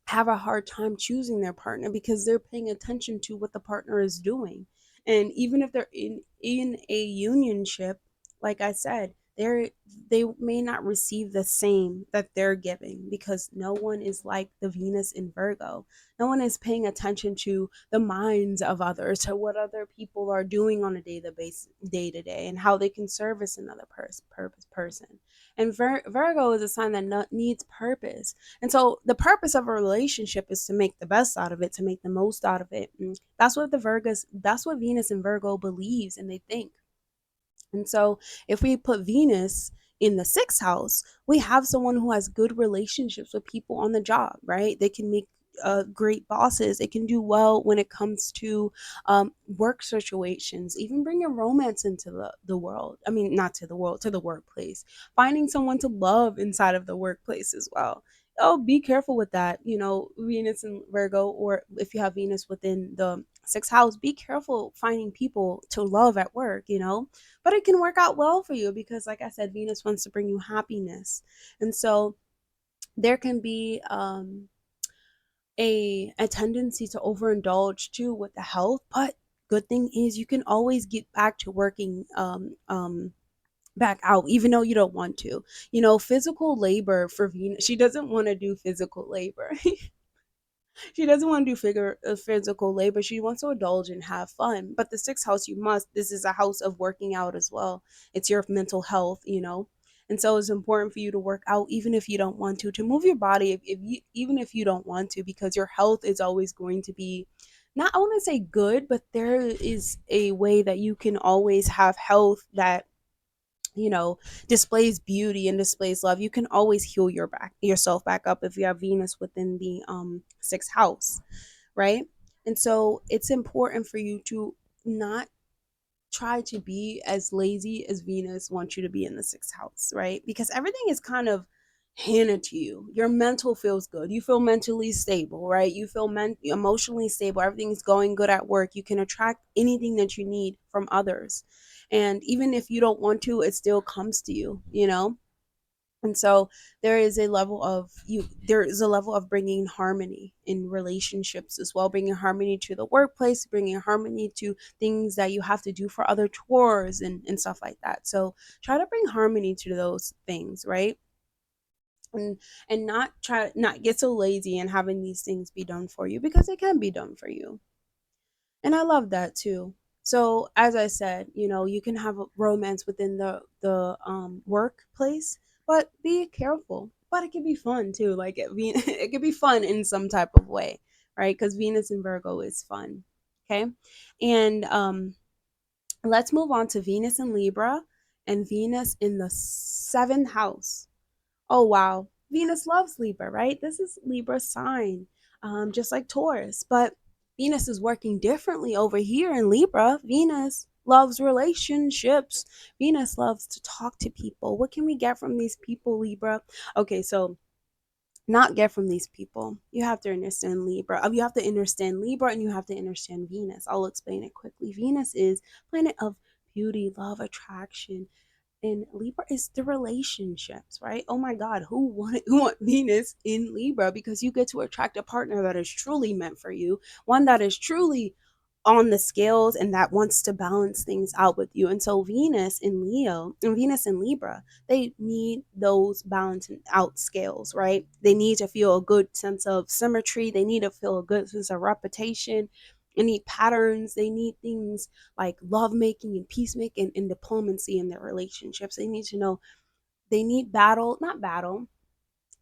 have a hard time choosing their partner because they're paying attention to what the partner is doing. And even if they're in a unionship, like I said, they may not receive the same that they're giving, because no one is like the Venus in Virgo. No one is paying attention to the minds of others, to what other people are doing on a day to day, and how they can service another person. And Virgo is a sign that needs purpose. And so the purpose of a relationship is to make the best out of it, to make the most out of it. And that's what Venus and Virgo believes and they think. And so if we put Venus in the sixth house, we have someone who has good relationships with people on the job, right? They can make great bosses. They can do well when it comes to work situations, even bringing romance into the world. I mean, not to the world, to the workplace. Finding someone to love inside of the workplace as well. Oh, be careful with that. Venus and Virgo, or if you have Venus within the Sixth house, be careful finding people to love at work, but it can work out well for you because, like I said, Venus wants to bring you happiness. And so there can be a tendency to overindulge too with the health, but good thing is you can always get back to working back out even though you don't want to. Physical labor for Venus, she doesn't want to do physical labor. She doesn't want to do physical labor. She wants to indulge and have fun. But the sixth house, this is a house of working out as well. It's your mental health. And so it's important for you to work out even if you don't want to move your body, if you, even if you don't want to, because your health is always going to be, not, I want to say good, but there is a way that you can always have health that you know displays beauty and displays love. You can always heal yourself back up if you have Venus within the sixth house, right? And so it's important for you to not try to be as lazy as Venus wants you to be in the sixth house, right? Because everything is kind of handed to you. Your mental feels good. You feel mentally stable, right? You feel emotionally stable. Everything's going good at work. You can attract anything that you need from others. And even if you don't want to, it still comes to you. And so there is a level of bringing harmony in relationships as well, bringing harmony to the workplace, bringing harmony to things that you have to do for other chores and stuff like that. So try to bring harmony to those things, right? And not get so lazy and having these things be done for you, because it can be done for you. And I love that too. So as I said, you can have a romance within the workplace, but be careful. But it can be fun too. Like it can be fun in some type of way, right? Because Venus in Virgo is fun. Okay, and let's move on to Venus in Libra and Venus in the seventh house. Oh, wow. Venus loves Libra, right? This is Libra's sign, just like Taurus. But Venus is working differently over here in Libra. Venus loves relationships. Venus loves to talk to people. What can we get from these people, Libra? Okay, so not get from these people. You have to understand Libra. You have to understand Libra and you have to understand Venus. I'll explain it quickly. Venus is planet of beauty, love, attraction, and Libra is the relationships, right? Oh my God, who want Venus in Libra? Because you get to attract a partner that is truly meant for you, one that is truly on the scales and that wants to balance things out with you. And so Venus in Leo and Venus in Libra, they need those balancing out scales, right? They need to feel a good sense of symmetry. They need to feel a good sense of reputation. They need patterns. They need things like lovemaking and peacemaking and diplomacy in their relationships. They need to know, they need not battle,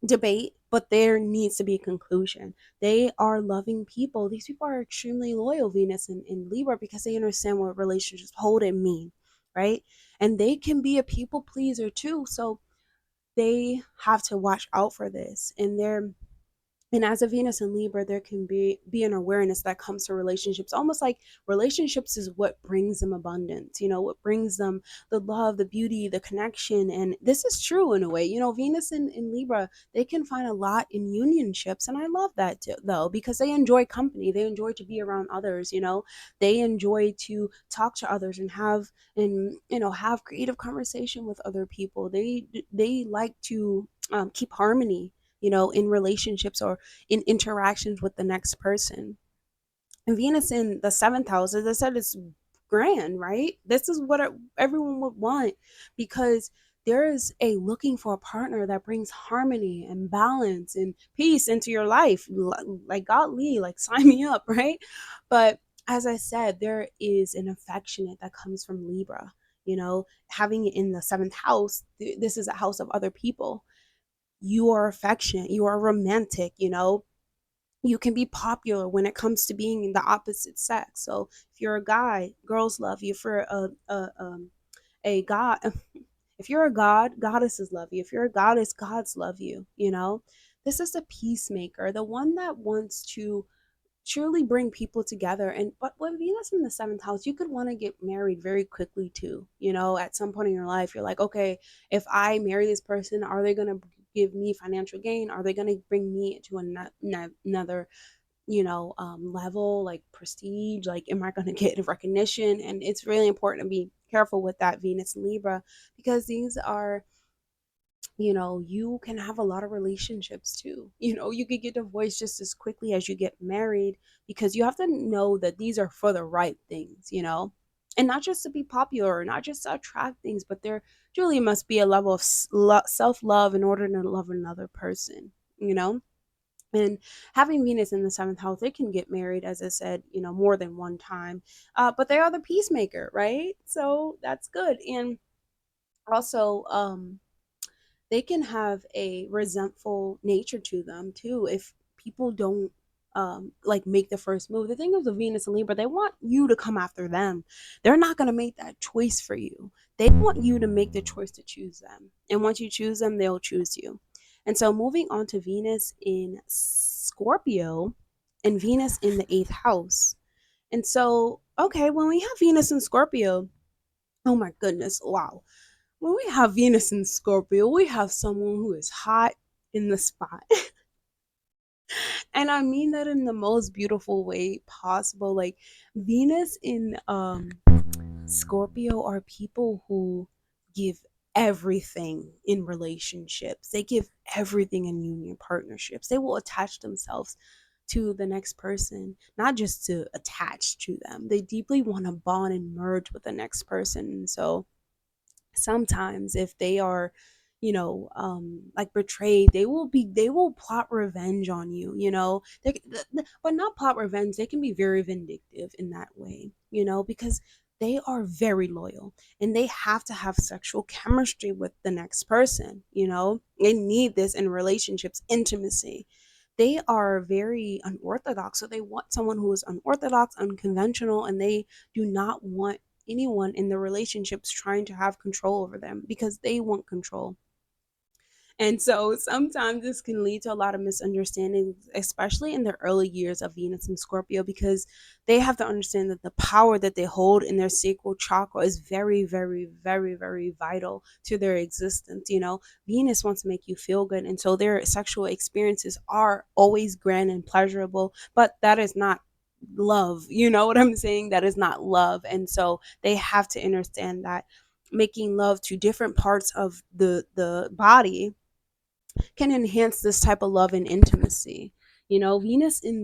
debate, but there needs to be a conclusion. They are loving people. These people are extremely loyal, Venus and Libra, because they understand what relationships hold and mean, right? And they can be a people pleaser too. So they have to watch out for this. And as a Venus in Libra, there can be an awareness that comes to relationships, almost like relationships is what brings them abundance, what brings them the love, the beauty, the connection. And this is true in a way. Venus in Libra, they can find a lot in unionships. And I love that too, though, because they enjoy company. They enjoy to be around others, they enjoy to talk to others and have creative conversation with other people. They like to keep harmony, in relationships or in interactions with the next person. And Venus in the seventh house, as I said, is grand, right? This is what everyone would want, because there is a looking for a partner that brings harmony and balance and peace into your life. Like godly, like sign me up, right? But as I said, there is an affectionate that comes from Libra. Having it in the seventh house, this is a house of other people. You are affectionate, you are romantic, you can be popular when it comes to being the opposite sex. So if you're a guy, girls love you. For a god, if you're a god, goddesses love you. If you're a goddess, gods love you. This is the peacemaker, the one that wants to truly bring people together. And but with Venus in the seventh house, you could want to get married very quickly too. At some point in your life, you're like, okay, if I marry this person, are they going to give me financial gain? Are they going to bring me to another level, like prestige, like am I going to get recognition? And it's really important to be careful with that Venus and Libra, because these are, you can have a lot of relationships too. You could get divorced just as quickly as you get married, because you have to know that these are for the right things, and not just to be popular, or not just to attract things, but there truly must be a level of self love in order to love another person, you know? And having Venus in the seventh house, they can get married, as I said, more than one time. But they are the peacemaker, right? So that's good. And also, they can have a resentful nature to them too if people don't like make the first move. The thing is with Venus and Libra, they want you to come after them. They're not going to make that choice for you. They want you to make the choice to choose them, and once you choose them, they'll choose you. And so moving on to Venus in Scorpio and Venus in the eighth house. And so, okay, when we have Venus in Scorpio, oh my goodness, wow, when we have Venus in Scorpio, we have someone who is hot in the spot. And I mean that in the most beautiful way possible. Like, Venus in Scorpio are people who give everything in relationships. They give everything in union partnerships. They will attach themselves to the next person, not just to attach to them. They deeply want to bond and merge with the next person. And so sometimes if they are, like betrayed, they will plot revenge on you, but not plot revenge, they can be very vindictive in that way, because they are very loyal, and they have to have sexual chemistry with the next person. They need this in relationships, intimacy. They are very unorthodox, so they want someone who is unorthodox, unconventional, and they do not want anyone in the relationships trying to have control over them, because they want control. And so sometimes this can lead to a lot of misunderstandings, especially in the early years of Venus and Scorpio, because they have to understand that the power that they hold in their sacral chakra is very, very, very, very vital to their existence. Venus wants to make you feel good. And so their sexual experiences are always grand and pleasurable, but that is not love. You know what I'm saying? That is not love. And so they have to understand that making love to different parts of the body can enhance this type of love and intimacy. Venus in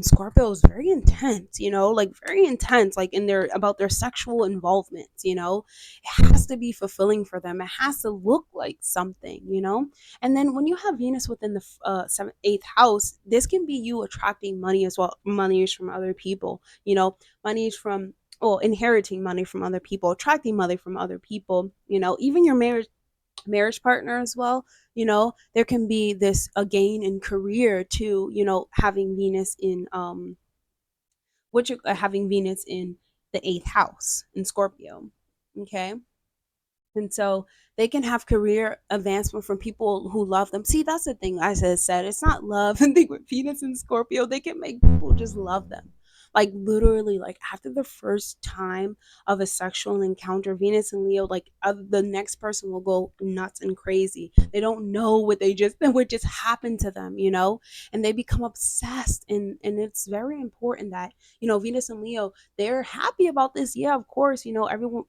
Scorpio is very intense, like very intense, like in their about their sexual involvements. It has to be fulfilling for them. It has to look like something. And then when you have Venus within the seventh, eighth house, this can be you attracting money as well. Money is from other people. Money is from, well, inheriting money from other people, attracting money from other people. Even your marriage partner as well. There can be this a gain in career too, having Venus in having Venus in the eighth house in Scorpio. Okay. And so they can have career advancement from people who love them. See, that's the thing I said. It's not love. And think with Venus and Scorpio, they can make people just love them. Like literally, like after the first time of a sexual encounter, Venus and Leo, like the next person will go nuts and crazy. They don't know what just happened to them, and they become obsessed. And it's very important that, Venus and Leo, they're happy about this. Yeah, of course, everyone,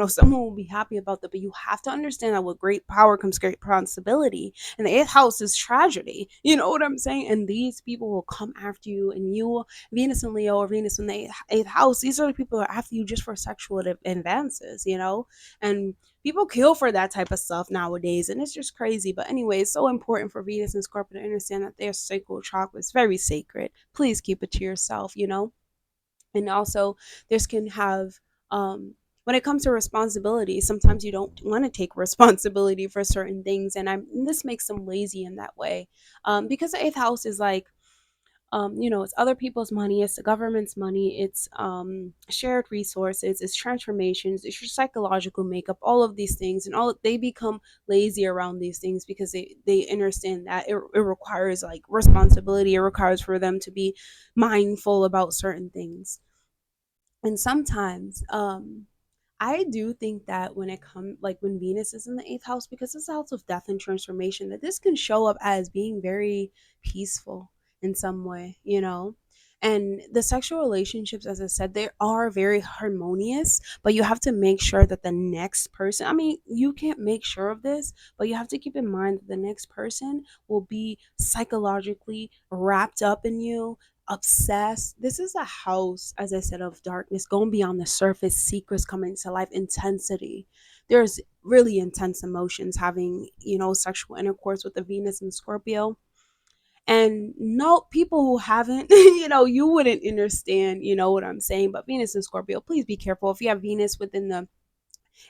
someone will be happy about that, but you have to understand that with great power comes great responsibility. And the eighth house is tragedy. You know what I'm saying? And these people will come after you, and you, Venus and Leo, or Venus in the eighth house, these are the people that are after you just for sexual advances, and people kill for that type of stuff nowadays, and it's just crazy. But anyway, it's so important for Venus and Scorpio to understand that their sacral chakra is very sacred. Please keep it to yourself. And also this can have, when it comes to responsibility, sometimes you don't want to take responsibility for certain things, and this makes them lazy in that way, because the eighth house is like, it's other people's money, it's the government's money, it's shared resources, it's transformations, it's your psychological makeup, all of these things, and all they become lazy around these things because they understand that it requires like responsibility. It requires for them to be mindful about certain things. And sometimes I do think that when it comes, like when Venus is in the eighth house, because it's the house of death and transformation, that this can show up as being very peaceful. in some way, you know? And the sexual relationships, as I said, they are very harmonious, but you have to make sure that the next person, I mean, you can't make sure of this, but you have to keep in mind that the next person will be psychologically wrapped up in you, obsessed. This is a house, as I said, of darkness, going beyond the surface, secrets coming to life, intensity. There's really intense emotions having, sexual intercourse with the Venus and Scorpio. And no, people who haven't, you wouldn't understand, what I'm saying. But Venus and Scorpio, please be careful if you have Venus within the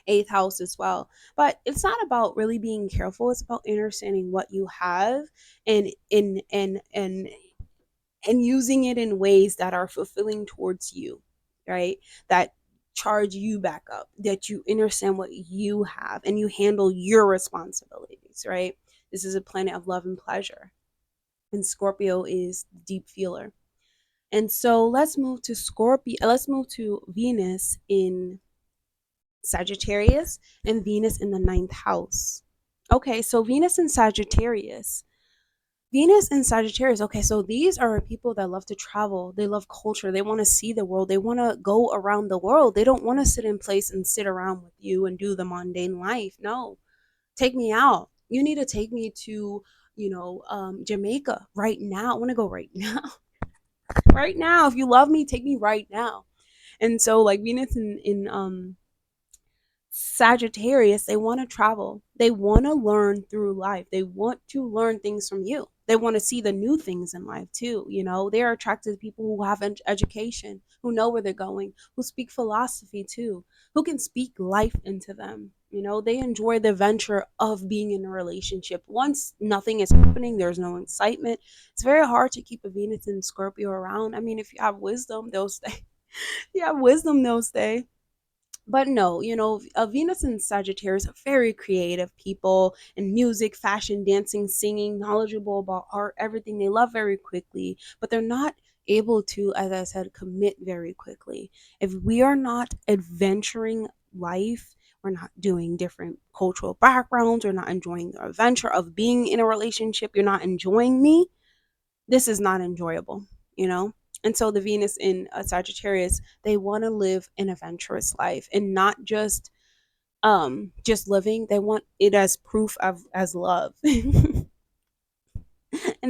eighth house as well. But it's not about really being careful. It's about understanding what you have and and using it in ways that are fulfilling towards you, right? That charge you back up, that you understand what you have and you handle your responsibilities, right? This is a planet of love and pleasure, and Scorpio is deep feeler. And so let's move to Scorpio. Let's move to Venus in Sagittarius and Venus in the ninth house. Okay, so Venus in Sagittarius. Venus and Sagittarius. Okay, so these are people that love to travel. They love culture. They want to see the world. They want to go around the world. They don't want to sit in place and sit around with you and do the mundane life. No, take me out. You need to take me to, Jamaica right now. I want to go right now. Right now. If you love me, take me right now. And so, like Venus in Sagittarius, they want to travel. They want to learn through life. They want to learn things from you. They want to see the new things in life too. They are attracted to people who have education, who know where they're going, who speak philosophy too, who can speak life into them. They enjoy the venture of being in a relationship. Once nothing is happening, there's no excitement. It's very hard to keep a Venus and Scorpio around. I mean, if you have wisdom, they'll stay. You have wisdom, they'll stay. But no, Venus and Sagittarius are very creative people in music, fashion, dancing, singing, knowledgeable about art, everything. They love very quickly, but they're not able to, as I said, commit very quickly. If we are not adventuring life, we're not doing different cultural backgrounds, we're not enjoying the adventure of being in a relationship, you're not enjoying me, this is not enjoyable, you know? And so the Venus in Sagittarius, they want to live an adventurous life and not just living. They want it as proof of as love. And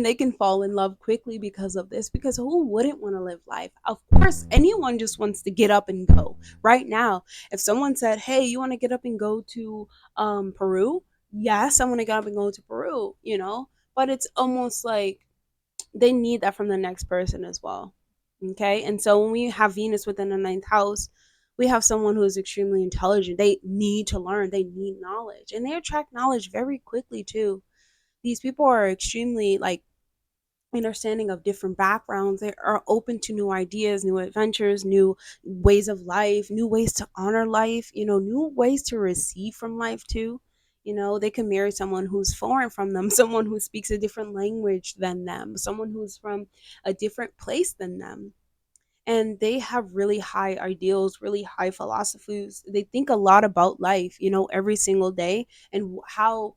they can fall in love quickly because of this, because who wouldn't want to live life? Of course, anyone just wants to get up and go right now. If someone said, hey, you want to get up and go to Peru? Yes, I want to get up and go to Peru, but it's almost like they need that from the next person as well. Okay. And so when we have Venus within the ninth house, we have someone who is extremely intelligent. They need to learn, they need knowledge, and they attract knowledge very quickly too. These people are extremely like understanding of different backgrounds. They are open to new ideas, new adventures, new ways of life, new ways to honor life, new ways to receive from life too. They can marry someone who's foreign from them, someone who speaks a different language than them, someone who's from a different place than them. And they have really high ideals, really high philosophies. They think a lot about life, every single day, and how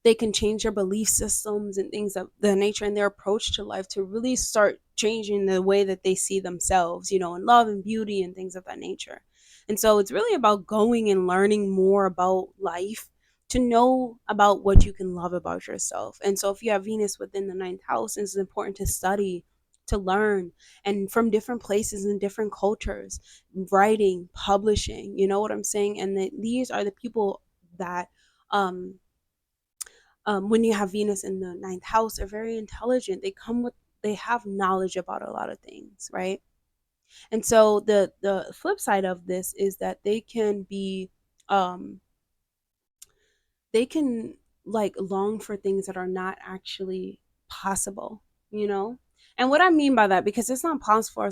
they can change their belief systems and things of the nature, and their approach to life to really start changing the way that they see themselves, in love and beauty and things of that nature. And so it's really about going and learning more about life to know about what you can love about yourself. And so if you have Venus within the ninth house, it's important to study, to learn, and from different places and different cultures, writing, publishing, you know what I'm saying? And these are the people that um when you have Venus in the ninth house, are very intelligent. They have knowledge about a lot of things, right? And so the flip side of this is that um they can like long for things that are not actually possible, you know? And what I mean by that, because it's not possible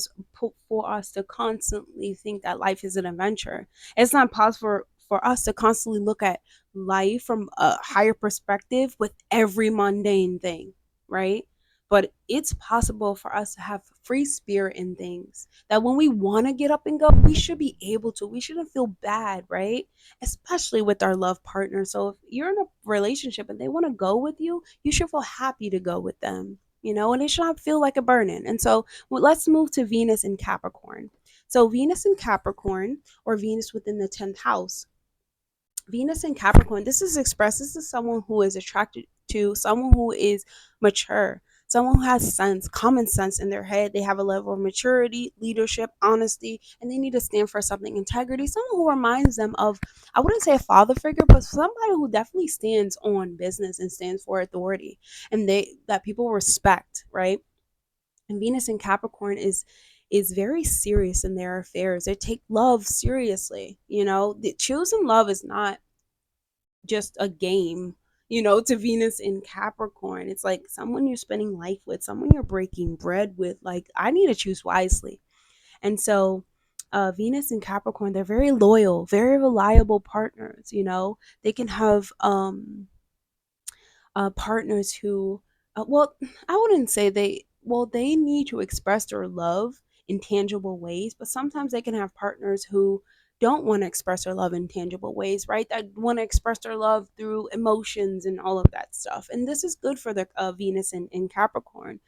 for us to constantly think that life is an adventure. It's not possible for us to constantly look at life from a higher perspective with every mundane thing, right? But it's possible for us to have free spirit in things that when we want to get up and go, we should be able to. We shouldn't feel bad, right? Especially with our love partner. So if you're in a relationship and they want to go with you, you should feel happy to go with them. and it should not feel like a burden. And so let's move to Venus in Capricorn. So Venus in Capricorn, or Venus within the 10th house, Venus in Capricorn, this is expressed. This is someone who is attracted to someone who is mature, someone who has sense, common sense in their head. They have a level of maturity, leadership, honesty, and they need to stand for something, integrity. Someone who reminds them of, I wouldn't say a father figure, but somebody who definitely stands on business and stands for authority, and that people respect, right? And Venus in Capricorn is very serious in their affairs. They take love seriously. Choosing love is not just a game, to Venus in Capricorn. It's like someone you're spending life with, someone you're breaking bread with. Like, I need to choose wisely. And so Venus in Capricorn, they're very loyal, very reliable partners. They can have partners who, well, I wouldn't say they need to express their love in tangible ways, but sometimes they can have partners who don't want to express their love in tangible ways, right? That want to express their love through emotions and all of that stuff. And this is good for the Venus in Capricorn,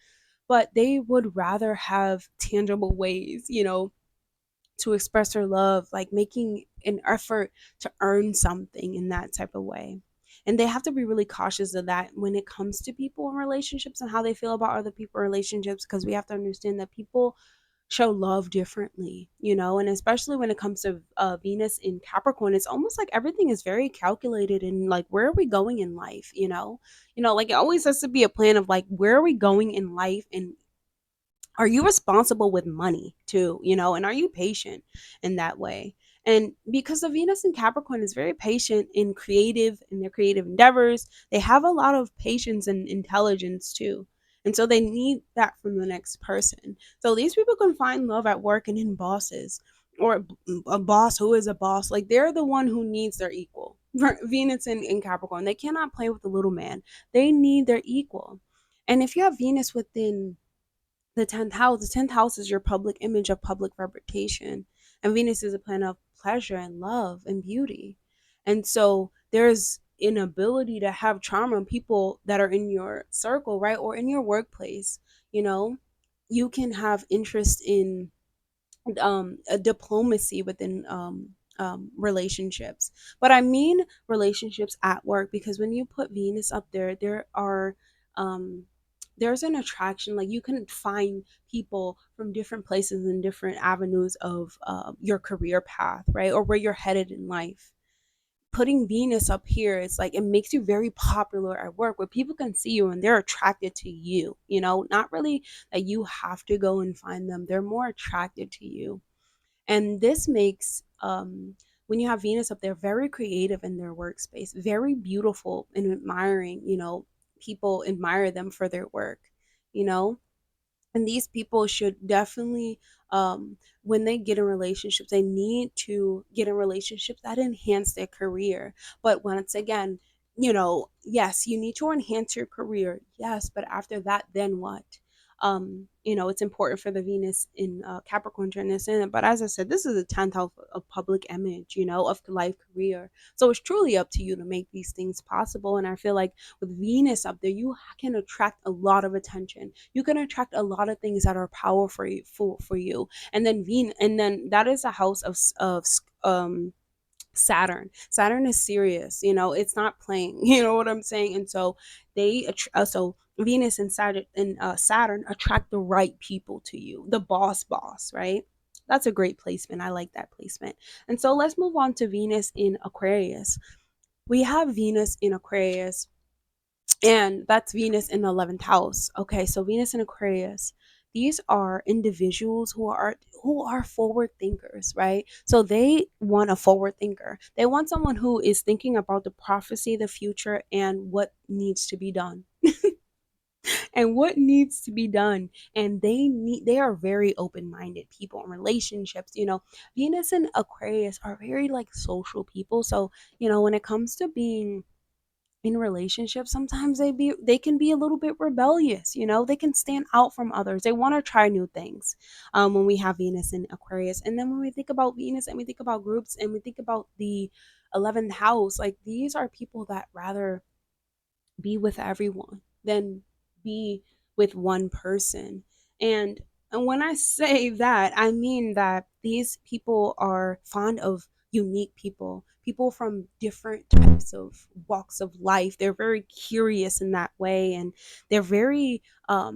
but they would rather have tangible ways, to express their love, like making an effort to earn something in that type of way. And they have to be really cautious of that when it comes to people in relationships and how they feel about other people in relationships, because we have to understand that people show love differently, and especially when it comes to Venus in Capricorn, it's almost like everything is very calculated and like, where are we going in life, like it always has to be a plan of like, where are we going in life, and are you responsible with money too, and are you patient in that way? And because the Venus in Capricorn is very patient in their creative endeavors, they have a lot of patience and intelligence too. And so they need that from the next person. So these people can find love at work and in bosses, or a boss who is a boss. Like, they're the one who needs their equal. Venus in Capricorn, they cannot play with the little man. They need their equal. And if you have Venus within the 10th house is your public image of public reputation. And Venus is a planet of pleasure and love and beauty. And so there's an ability to have charm on people that are in your circle, right? Or in your workplace. You know, you can have interest in a diplomacy within relationships. But I mean relationships at work, because when you put Venus up there, um, there's an attraction. Like, you can find people from different places and different avenues of your career path, right? Or where you're headed in life. Putting Venus up here, it's like it makes you very popular at work, where people can see you and they're attracted to you, not really that you have to go and find them. They're more attracted to you. And this makes, when you have Venus up there, very creative in their workspace, very beautiful and admiring, people admire them for their work, you know and these people should definitely, when they get in relationships, they need to get in relationships that enhance their career. But once again, yes, you need to enhance your career, yes, but after that, then what? It's important for the Venus in Capricorn to understand it. But as I said, this is a 10th house of public image, of life, career. So it's truly up to you to make these things possible. And I feel like with Venus up there, you can attract a lot of attention. You can attract a lot of things that are powerful for you. And then that is a house of Saturn. Saturn is serious. It's not playing. You know what I'm saying? And so so Venus and Saturn attract the right people to you, the boss, right? That's a great placement. I like that placement. And so let's move on to Venus in Aquarius. We have Venus in Aquarius, and that's Venus in the 11th house. Okay, so Venus in Aquarius, these are individuals who are forward thinkers, right? So they want a forward thinker. They want someone who is thinking about the prophecy, the future, and what needs to be done. And what needs to be done. And they are very open-minded people in relationships. Venus and Aquarius are very like social people. So, when it comes to being in relationships, sometimes they can be a little bit rebellious. They can stand out from others. They want to try new things, when we have Venus in Aquarius. And then when we think about Venus and we think about groups and we think about the 11th house, like, these are people that rather be with everyone than be with one person. And and when I say that, I mean that these people are fond of unique people, people from different types of walks of life. They're very curious in that way, and they're very they're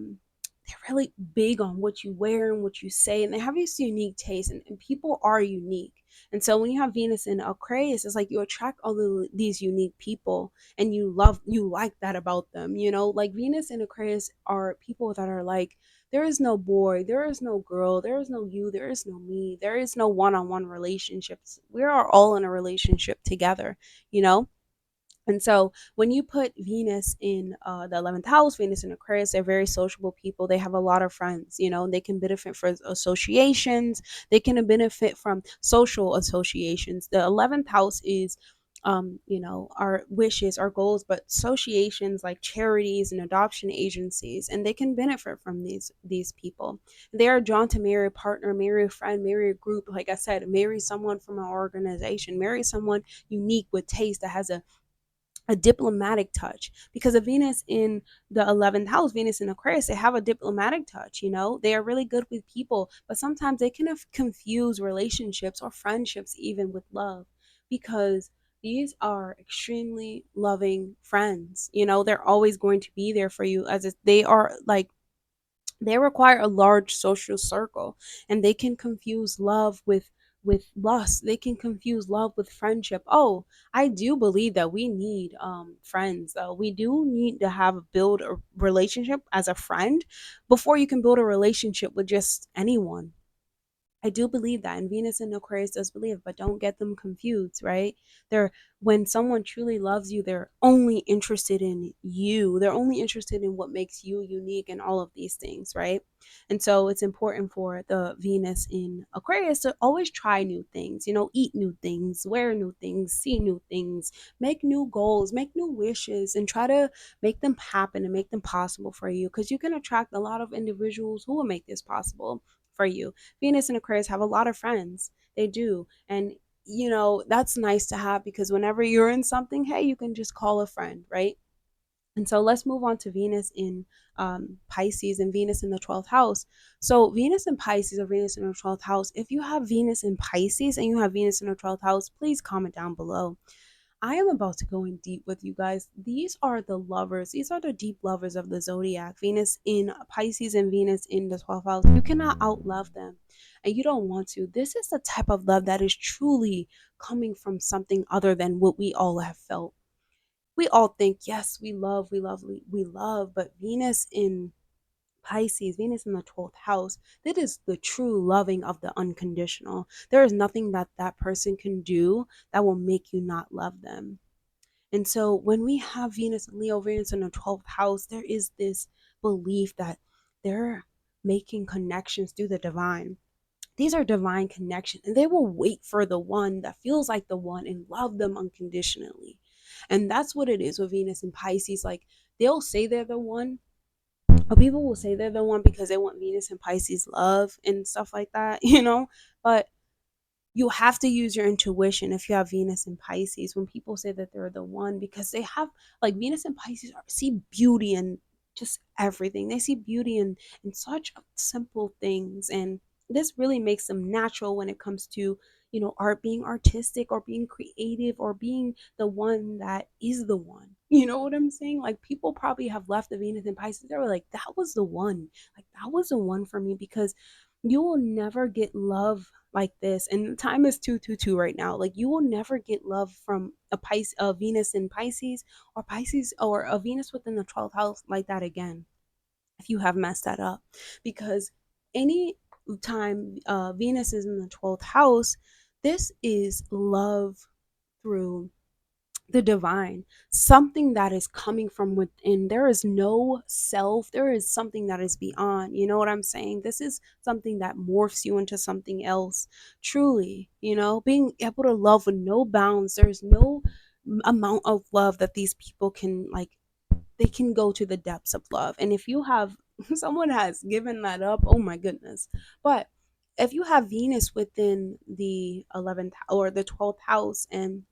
really big on what you wear and what you say, and they have this unique taste, and people are unique. And so when you have Venus in Aquarius, it's like you attract all of these unique people, and you like that about them, like Venus and Aquarius are people that are like, there is no boy, there is no girl, there is no you, there is no me, there is no one-on-one relationships. We are all in a relationship together, you know and so when you put Venus in the 11th house, Venus in Aquarius, they're very sociable people. They have a lot of friends, they can benefit from associations. They can benefit from social associations. The 11th house is, our wishes, our goals, but associations like charities and adoption agencies, and they can benefit from these people. They are drawn to marry a partner, marry a friend, marry a group. Like I said, marry someone from an organization, marry someone unique with taste that has a diplomatic touch, because of Venus in the 11th house, Venus in Aquarius, they have a diplomatic touch. They are really good with people, but sometimes they can confuse relationships or friendships even with love, because these are extremely loving friends. They're always going to be there for you, as if they are like, they require a large social circle, and they can confuse love with lust. They can confuse love with friendship. Oh, I do believe that we need friends, though. We do need to have build a relationship as a friend before you can build a relationship with just anyone. I do believe that, and Venus and Aquarius does believe, but don't get them confused, right? They're When someone truly loves you, they're only interested in you. They're only interested in what makes you unique and all of these things, right? And so it's important for the Venus in Aquarius to always try new things, eat new things, wear new things, see new things, make new goals, make new wishes, and try to make them happen and make them possible for you, because you can attract a lot of individuals who will make this possible for you. Venus and Aquarius have a lot of friends. They do. And that's nice to have, because whenever you're in something, hey, you can just call a friend, right? And so let's move on to Venus in Pisces and Venus in the 12th house. So Venus in Pisces or Venus in the 12th house, if you have Venus in Pisces and you have Venus in the 12th house, please comment down below. I am about to go in deep with you guys. These are the lovers. These are the deep lovers of the zodiac. Venus in Pisces and Venus in the 12th house. You cannot outlove them, and you don't want to. This is the type of love that is truly coming from something other than what we all have felt. We all think, yes, we love, but Venus in Pisces, Venus in the 12th house, that is the true loving of the unconditional. There is nothing that that person can do that will make you not love them. And so when we have Venus and Leo, Venus in the 12th house, there is this belief that they're making connections through the divine. These are divine connections, and they will wait for the one that feels like the one and love them unconditionally. And that's what it is with Venus and Pisces. Like, they'll say they're the one, but people will say they're the one because they want Venus and Pisces love and stuff like that, But you have to use your intuition if you have Venus and Pisces when people say that they're the one, because they have, like, Venus and Pisces see beauty in just everything. They see beauty in such simple things, and this really makes them natural when it comes to art, being artistic or being creative or being the one that is the one. You know what I'm saying? Like, people probably have left the Venus and Pisces, they were like, that was the one, like that was the one for me, because you will never get love like this, and time is 222 right now. Like, you will never get love from a Venus in Pisces, or Pisces, or a Venus within the 12th house like that again, if you have messed that up. Because any time Venus is in the 12th house, this is love through the divine, something that is coming from within. There is no self, there is something that is beyond. You know what I'm saying? This is something that morphs you into something else. Truly, being able to love with no bounds. There's no amount of love that these people can, like, they can go to the depths of love. And if you have someone has given that up, oh my goodness. But if you have Venus within the 11th or the 12th house, and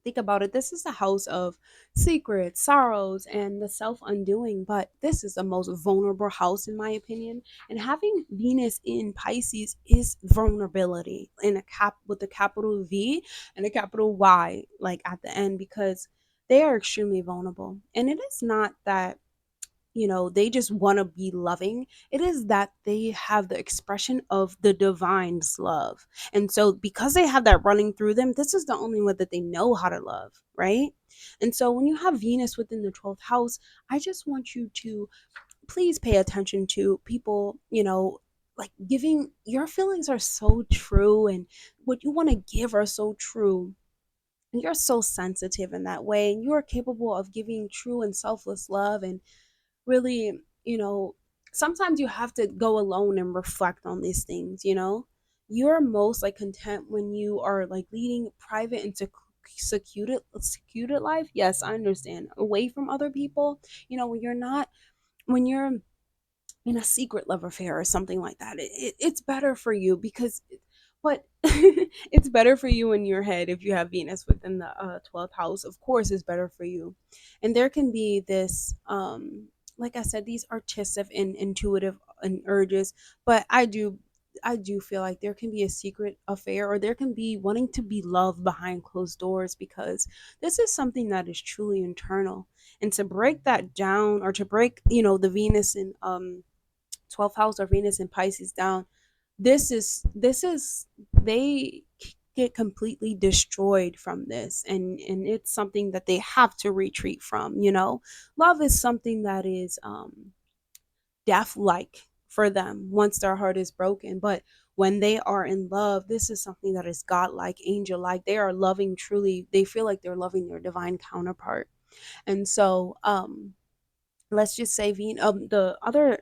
Think about it. This is the house of secrets, sorrows, and the self undoing. But this is the most vulnerable house, in my opinion. And having Venus in Pisces is vulnerability in a cap with a capital V and a capital Y, like at the end, because they are extremely vulnerable. And it is not that they just want to be loving. It is that they have the expression of the divine's love. And so, because they have that running through them, this is the only way that they know how to love, right? And so, when you have Venus within the 12th house, I just want you to please pay attention to people, like giving your feelings are so true, and what you want to give are so true. And you're so sensitive in that way, and you are capable of giving true and selfless love. And really, sometimes you have to go alone and reflect on these things. You're most like content when you are like leading private and secluded life. Yes, I understand. Away from other people, when you're in a secret love affair or something like that, it's better for you because but it's better for you in your head if you have Venus within the 12th house. Of course, it's better for you. And there can be this, like I said, these artistic and intuitive and urges, but I do feel like there can be a secret affair, or there can be wanting to be loved behind closed doors, because this is something that is truly internal. And to break that down, or to break, the Venus and 12th house or Venus in Pisces down, this is they get completely destroyed from this, and it's something that they have to retreat from. Love is something that is death like for them once their heart is broken, but when they are in love, this is something that is godlike, angel like. They are loving truly, they feel like they're loving their divine counterpart. And so let's just say the other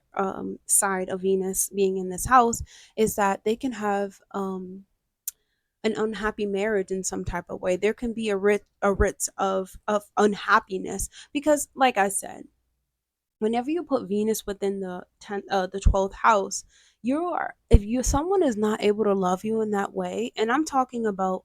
side of Venus being in this house is that they can have an unhappy marriage in some type of way. There can be a ritz of unhappiness, because, like I said, whenever you put Venus within the 12th house, you are if you someone is not able to love you in that way, and I'm talking about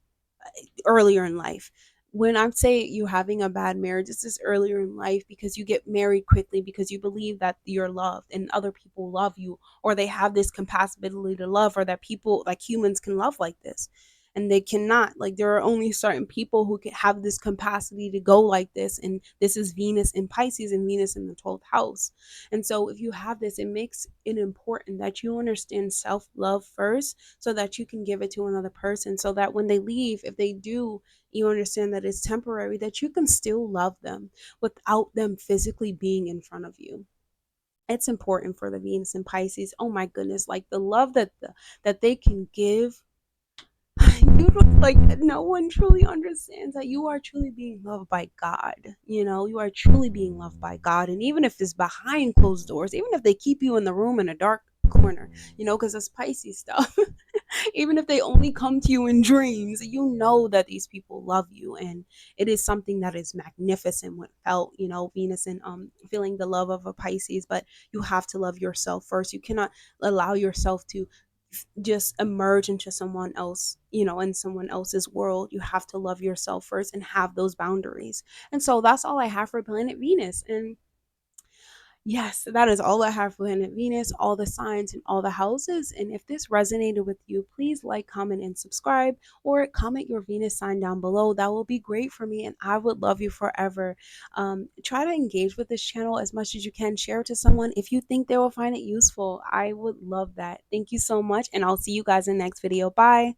earlier in life. When I say you having a bad marriage, this is earlier in life, because you get married quickly because you believe that you're loved and other people love you, or they have this compatibility to love, or that people like humans can love like this. And they cannot. Like, there are only certain people who can have this capacity to go like this. And this is Venus in Pisces and Venus in the 12th house. And so, if you have this, it makes it important that you understand self love first, so that you can give it to another person, so that when they leave, if they do, you understand that it's temporary, that you can still love them without them physically being in front of you. It's important for the Venus and Pisces. Oh my goodness, like the love that they can give. Like, no one truly understands that you are truly being loved by God. You are truly being loved by God. And even if it's behind closed doors, even if they keep you in the room in a dark corner, because it's Pisces stuff. Even if they only come to you in dreams, you know that these people love you. And it is something that is magnificent when felt, Venus and feeling the love of a Pisces. But you have to love yourself first. You cannot allow yourself to just emerge into someone else, in someone else's world. You have to love yourself first and have those boundaries. And so that's all I have for planet Venus. And yes, that is all I have for planet Venus, all the signs and all the houses. And if this resonated with you, please like, comment, and subscribe, or comment your Venus sign down below. That will be great for me, and I would love you forever. Try to engage with this channel as much as you can. Share it to someone if you think they will find it useful. I would love that. Thank you so much, and I'll see you guys in the next video. Bye.